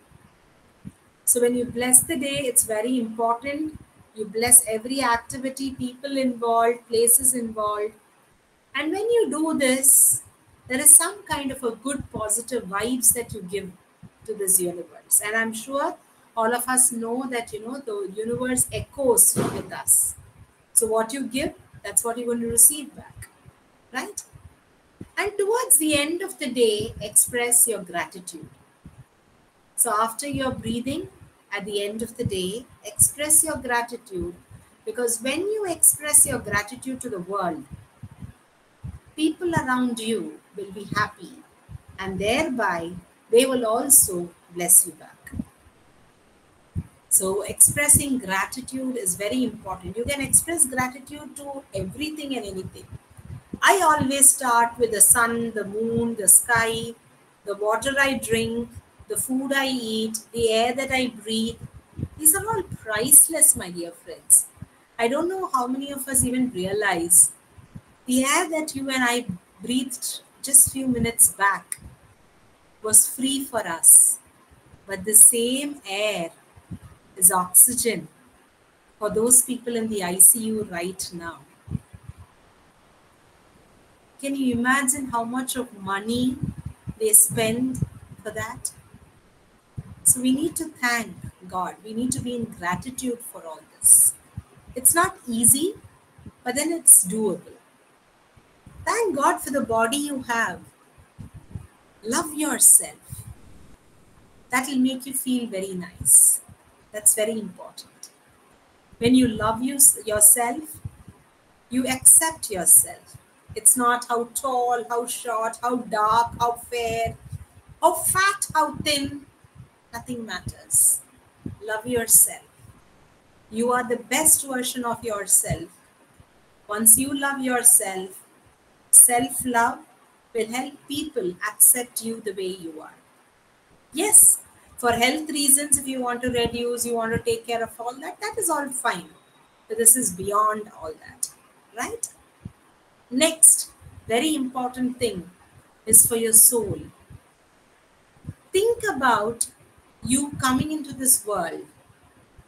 So when you bless the day, it's very important. You bless every activity, people involved, places involved. And when you do this, there is some kind of a good positive vibes that you give to this universe. And I'm sure all of us know that, the universe echoes with us. So what you give, that's what you're going to receive back, right? And towards the end of the day, express your gratitude. So after your breathing, at the end of the day, express your gratitude, because when you express your gratitude to the world, people around you will be happy, and thereby they will also bless you back. So expressing gratitude is very important. You can express gratitude to everything and anything. I always start with the sun, the moon, the sky, the water I drink, the food I eat, the air that I breathe. These are all priceless, my dear friends. I don't know how many of us even realize the air that you and I breathed just few minutes back was free for us. But the same air is oxygen for those people in the ICU right now. Can you imagine how much of money they spend for that? So we need to thank God. We need to be in gratitude for all this. It's not easy, but then it's doable. Thank God for the body you have. Love yourself. That will make you feel very nice. That's very important. When you love yourself, you accept yourself. It's not how tall, how short, how dark, how fair, how fat, how thin. Nothing matters. Love yourself. You are the best version of yourself. Once you love yourself, self-love will help people accept you the way you are. Yes, for health reasons, if you want to reduce, you want to take care of all that, that is all fine. But this is beyond all that, right? Next, very important thing is for your soul. Think about you coming into this world,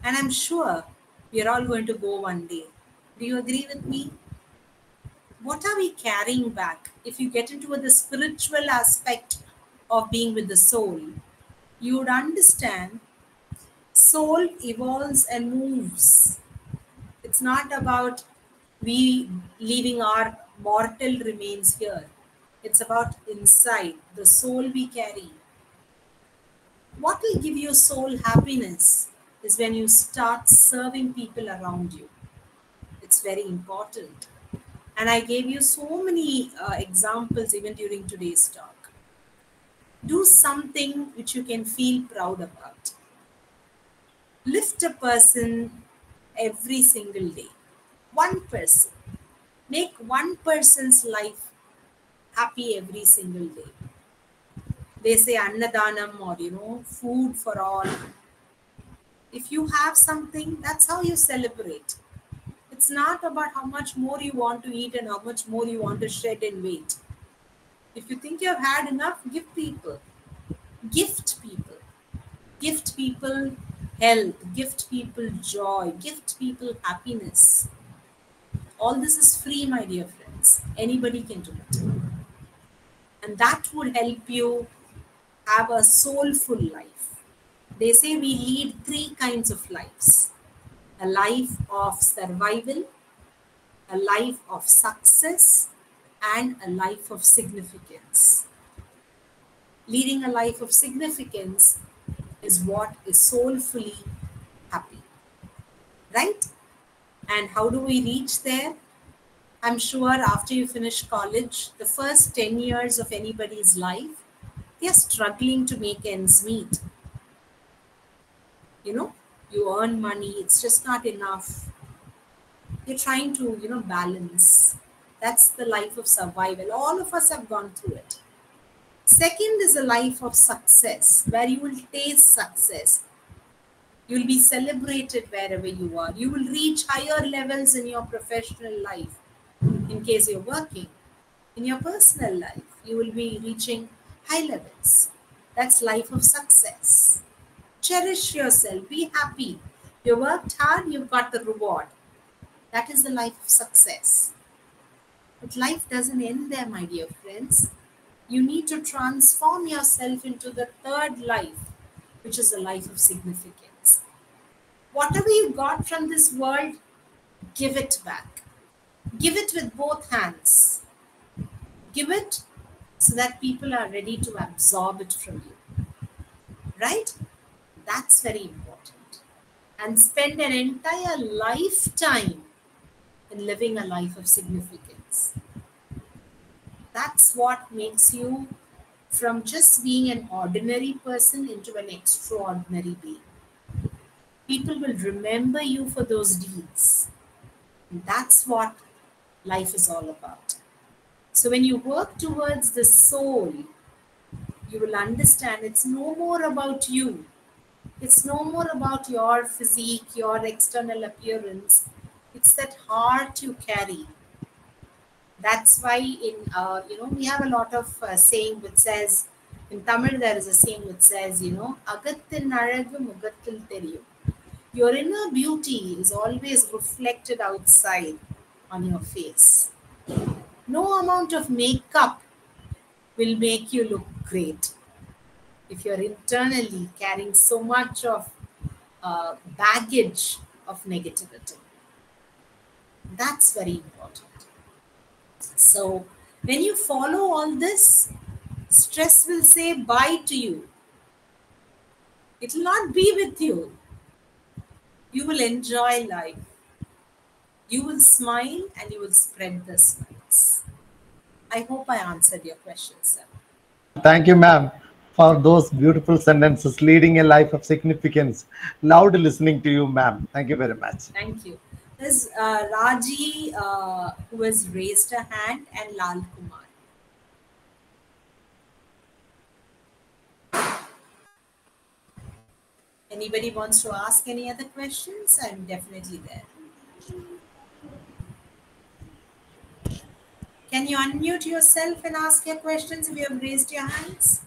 and I'm sure we are all going to go one day. Do you agree with me? What are we carrying back? If you get into the spiritual aspect of being with the soul, you would understand soul evolves and moves. It's not about we leaving our mortal remains here. It's about inside, the soul we carry. What will give your soul happiness is when you start serving people around you. It's very important. And I gave you so many examples even during today's talk. Do something which you can feel proud about. Lift a person every single day. One person. Make one person's life happy every single day. They say Annadanam or, food for all. If you have something, that's how you celebrate. It's not about how much more you want to eat and how much more you want to shed in weight. If you think you have had enough, give people. Gift people. Gift people health. Gift people joy. Gift people happiness. All this is free, my dear friends. Anybody can do it. And that would help you have a soulful life. They say we lead three kinds of lives. A life of survival, a life of success, and a life of significance. Leading a life of significance is what is soulfully happy, right? And how do we reach there? I'm sure after you finish college, the first 10 years of anybody's life, they're struggling to make ends meet. You earn money, it's just not enough. You're trying to, balance. That's the life of survival. All of us have gone through it. Second is a life of success, where you will taste success. You will be celebrated wherever you are. You will reach higher levels in your professional life, in case you're working. In your personal life, you will be reaching high levels. That's life of success. Cherish yourself. Be happy. You worked hard, you've got the reward. That is the life of success. But life doesn't end there, my dear friends. You need to transform yourself into the third life, which is a life of significance. Whatever you got from this world, give it back. Give it with both hands. Give it so that people are ready to absorb it from you. Right? That's very important. And spend an entire lifetime in living a life of significance. That's what makes you from just being an ordinary person into an extraordinary being. People will remember you for those deeds. And that's what life is all about. So when you work towards the soul, you will understand it's no more about you. It's no more about your physique, your external appearance. It's that heart you carry. That's why we have a lot of saying which says, in Tamil there is a saying which says, Agathin Alagu Mugathil Theriyum. Your inner beauty is always reflected outside on your face. No amount of makeup will make you look great if you're internally carrying so much of baggage of negativity. That's very important. So when you follow all this, stress will say bye to you. It will not be with you. You will enjoy life. You will smile and you will spread the smiles. I hope I answered your question, sir. Thank you, ma'am, for those beautiful sentences, leading a life of significance. Loud listening to you, ma'am. Thank you very much. Thank you. There's Raji who has raised a hand, and Lal Kumar. Anybody wants to ask any other questions? I'm definitely there. Can you unmute yourself and ask your questions if you have raised your hands?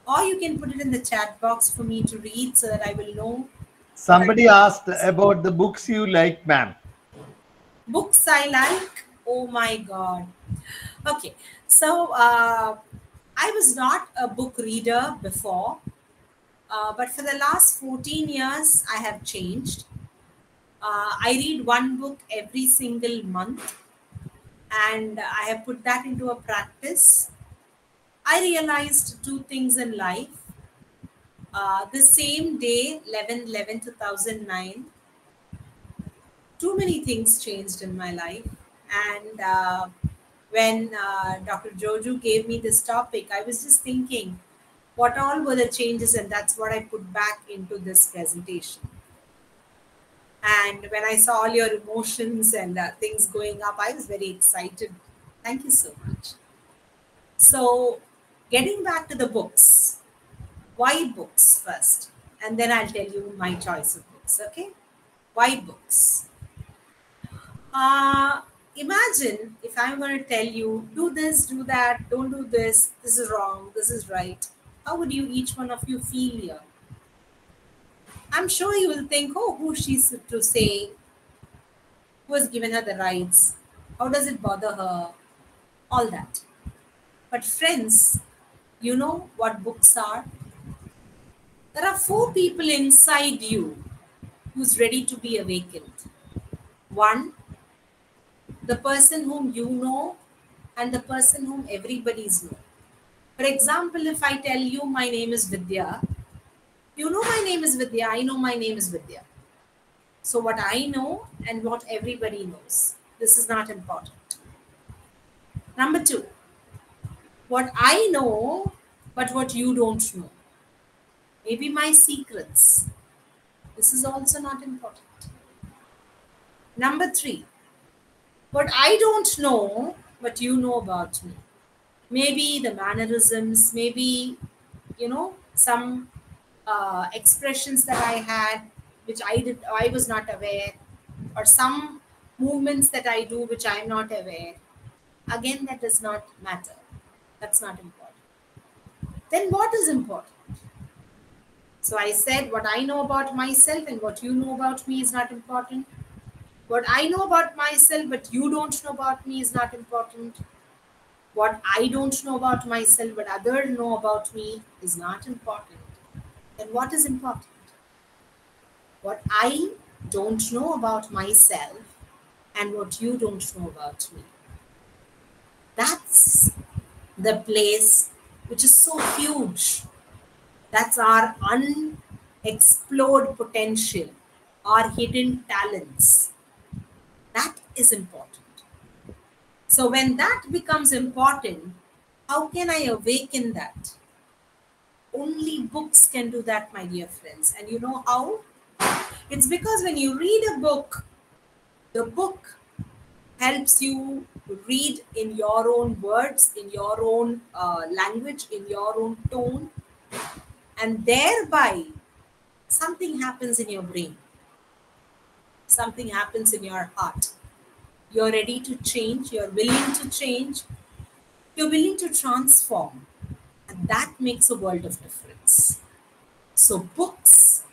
Or you can put it in the chat box for me to read so that I will know. Somebody asked about the books you like, ma'am. Books I like? Oh my God. Okay. So I was not a book reader before, but for the last 14 years, I have changed. I read one book every single month, and I have put that into a practice. I realized two things in life. The same day, 11/11/2009, too many things changed in my life. And when Dr. Joju gave me this topic, I was just thinking, what all were the changes? And that's what I put back into this presentation. And when I saw all your emotions and things going up, I was very excited. Thank you so much. So, getting back to the books, why books first? And then I'll tell you my choice of books, okay? Why books? Imagine if I'm going to tell you, do this, do that, don't do this, this is wrong, this is right. How would you, each one of you, feel here? I'm sure you will think, oh, who she's to say? Who has given her the rights? How does it bother her? All that. But friends, you know what books are? There are 4 people inside you who's ready to be awakened. 1, the person whom you know and the person whom everybody's know. For example, if I tell you my name is Vidyaa, you know my name is Vidyaa, I know my name is Vidyaa. So what I know and what everybody knows, this is not important. Number 2, what I know but what you don't know. Maybe my secrets. This is also not important. Number 3, what I don't know but you know about me. Maybe the mannerisms, maybe, some expressions that I had, which I was not aware, or some movements that I do, which I'm not aware. Again, that does not matter. That's not important. Then what is important? So I said what I know about myself and what you know about me is not important. What I know about myself but you don't know about me is not important. What I don't know about myself but others know about me is not important. Then what is important? What I don't know about myself and what you don't know about me. That's the place which is so huge. That's our unexplored potential, our hidden talents. is important. So when that becomes important, how can I awaken that? Only books can do that, my dear friends. And you know how? It's because when you read a book, the book helps you read in your own words, in your own language, in your own tone, and thereby something happens in your brain, something happens in your heart. You're ready to change, you're willing to change, you're willing to transform, and that makes a world of difference. So, books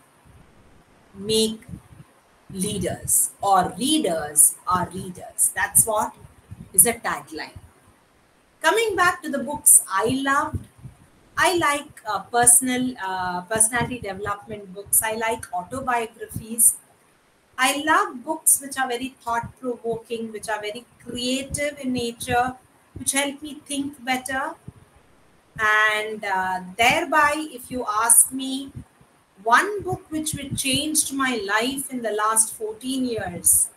make leaders, or readers are readers. That's what is a tagline. Coming back to the books I loved, I like personality development books. I like autobiographies. I love books which are very thought provoking, which are very creative in nature, which help me think better. And thereby, if you ask me, one book which changed my life in the last 14 years,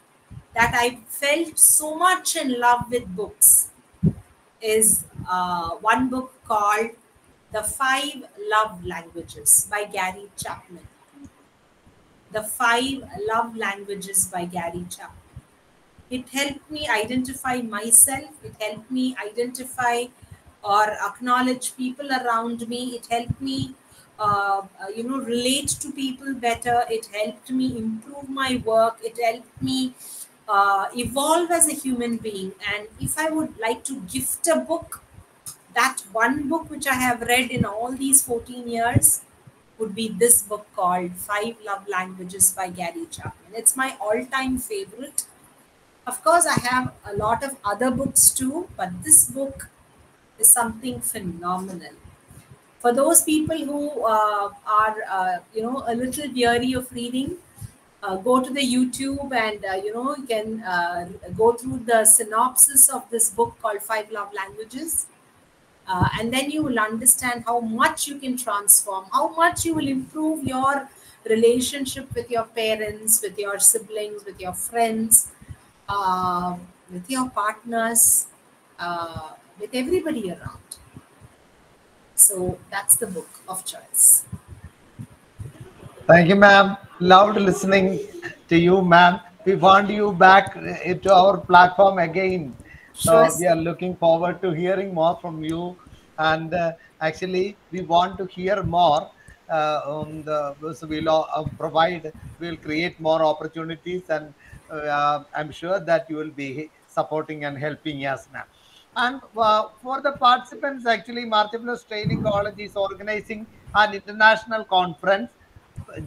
that I felt so much in love with books, is one book called The Five Love Languages by Gary Chapman. The Five Love Languages by Gary Chapman. It helped me identify myself. It helped me identify or acknowledge people around me. It helped me, relate to people better. It helped me improve my work. It helped me evolve as a human being. And if I would like to gift a book, that one book which I have read in all these 14 years would be this book called Five Love Languages by Gary Chapman. It's my all-time favorite. Of course, I have a lot of other books too, but this book is something phenomenal. For those people who are, a little weary of reading, go to the YouTube and, you can go through the synopsis of this book called Five Love Languages. And then you will understand how much you can transform, how much you will improve your relationship with your parents, with your siblings, with your friends, uh, with your partners, with everybody around. So that's the book of choice. Thank you, ma'am. Loved listening to you, ma'am. We want you back to our platform again. Sure. So we are looking forward to hearing more from you. And actually, we want to hear more. So we'll provide, we'll create more opportunities, and I'm sure that you will be supporting and helping us, ma'am. And for the participants, actually, Martiplus Training College is organizing an international conference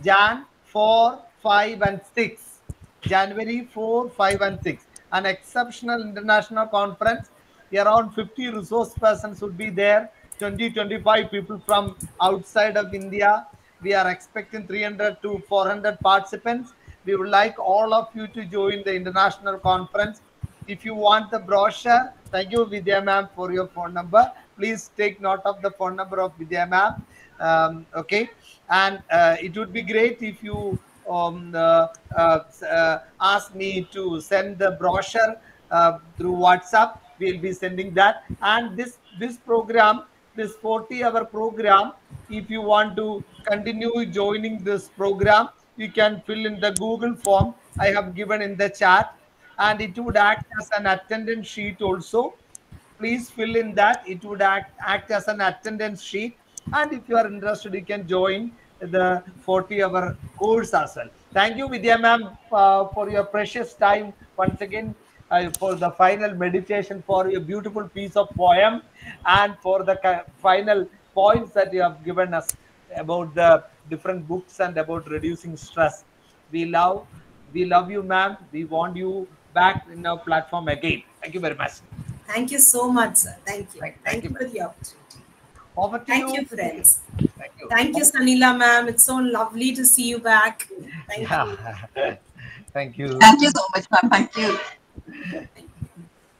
Jan 4, 5, and 6. January 4, 5, and 6. An exceptional international conference. Around 50 resource persons would be there. 20-25 people from outside of India. We are expecting 300 to 400 participants. We would like all of you to join the international conference. If you want the brochure, thank you, Vidya ma'am, for your phone number. Please take note of the phone number of Vidya ma'am. Okay, and it would be great if you ask me to send the brochure through WhatsApp. We'll be sending that. And this program, this 40-hour program, if you want to continue joining this program, you can fill in the Google form I have given in the chat, and it would act as an attendance sheet also. Please fill in that. It would act as an attendance sheet. And if you are interested, you can join the 40-hour course as well. Thank you, Vidya ma'am, for your precious time once again, for the final meditation, for your beautiful piece of poem, and for the final points that you have given us about the different books and about reducing stress. We love, we love you, ma'am. We want you back in our platform again. Thank you very much. Thank you so much, sir. Thank you. Thank Thank you, you ma'am. for the opportunity. Over to Thank you. you, friends. Thank you. Thank you, Sanila ma'am. It's so lovely to see you back. Thank you. Thank you. Thank you so much, ma'am. Thank you.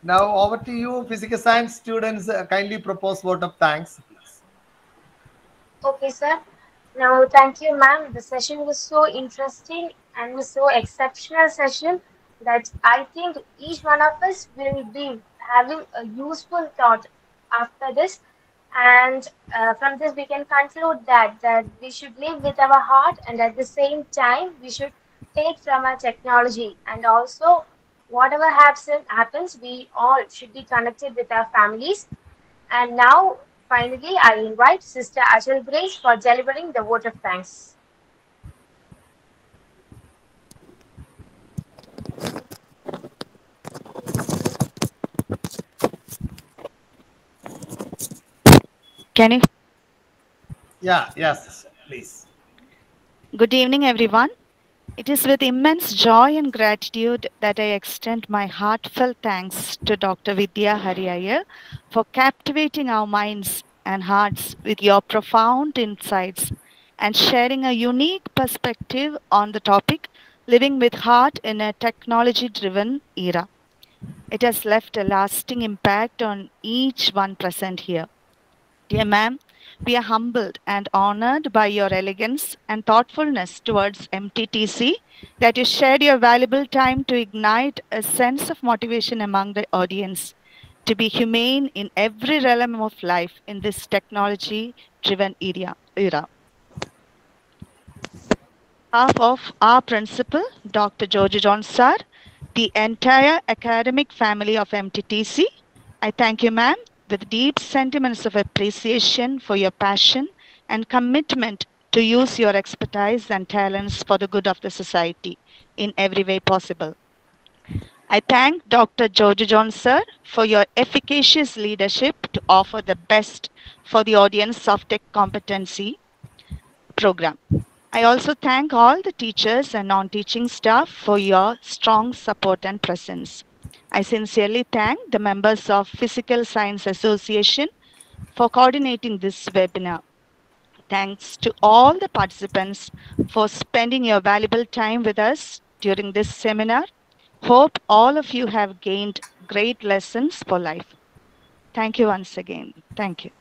Now over to you, physical science students. Kindly propose vote of thanks, please. Okay, sir. Now, thank you, ma'am. The session was so interesting and was so exceptional session. that I think each one of us will be having a useful thought after this. And from this, we can conclude that we should live with our heart, and at the same time, we should take from our technology. And also, whatever happens, we all should be connected with our families. And now, finally, I invite Sister Achal Grace for delivering the vote of thanks. Can you? Yeah, yes, please. Good evening, everyone. It is with immense joy and gratitude that I extend my heartfelt thanks to Dr. Vidyaa Iyer for captivating our minds and hearts with your profound insights and sharing a unique perspective on the topic living with heart in a technology driven era. It has left a lasting impact on each one present here. Dear ma'am, we are humbled and honored by your elegance and thoughtfulness towards MTTC that you shared your valuable time to ignite a sense of motivation among the audience to be humane in every realm of life in this technology driven era. Half of our principal, Dr. George John Sir, the entire academic family of MTTC, I thank you, ma'am, with deep sentiments of appreciation for your passion and commitment to use your expertise and talents for the good of the society in every way possible. I thank Dr. George John Sir for your efficacious leadership to offer the best for the audience of Tecompetency program. I also thank all the teachers and non-teaching staff for your strong support and presence. I sincerely thank the members of Physical Science Association for coordinating this webinar. Thanks to all the participants for spending your valuable time with us during this seminar. Hope all of you have gained great lessons for life. Thank you once again. Thank you.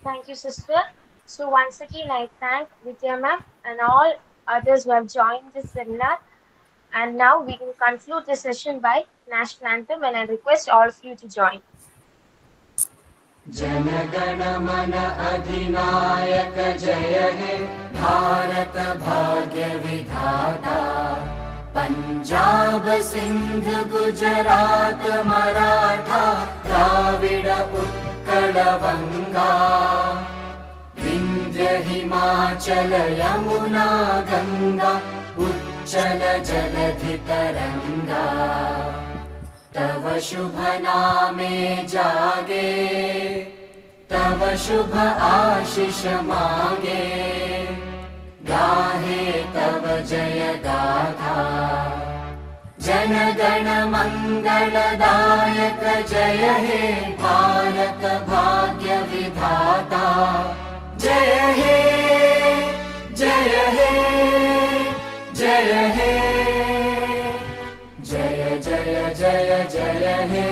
Thank you, sister. So once again, I thank Vidya ma'am and all others who have joined this seminar. And now we can conclude the session by National Anthem, and I request all of you to join. जनगण मन अधिनायक जय हे भारत भाग्य विधाता पंजाब सिंध गुजरात मराठा द्राविड उत्कल बंगा विंध्य हिमाचल यमुना गंगा उच्चल जलधि तरंगा तव शुभ नामे जागे तव शुभ आशीष मांगे गाहे तव जय गाथा जन गण मंगलदायक जय हे भारत भाग्य विधाता जय हे जय हे जय हे जय जय जय जय हे.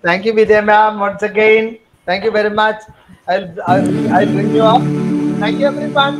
Thank you, Vidya ma'am, once again. Thank you very much. I'll bring you up. Thank you, everyone.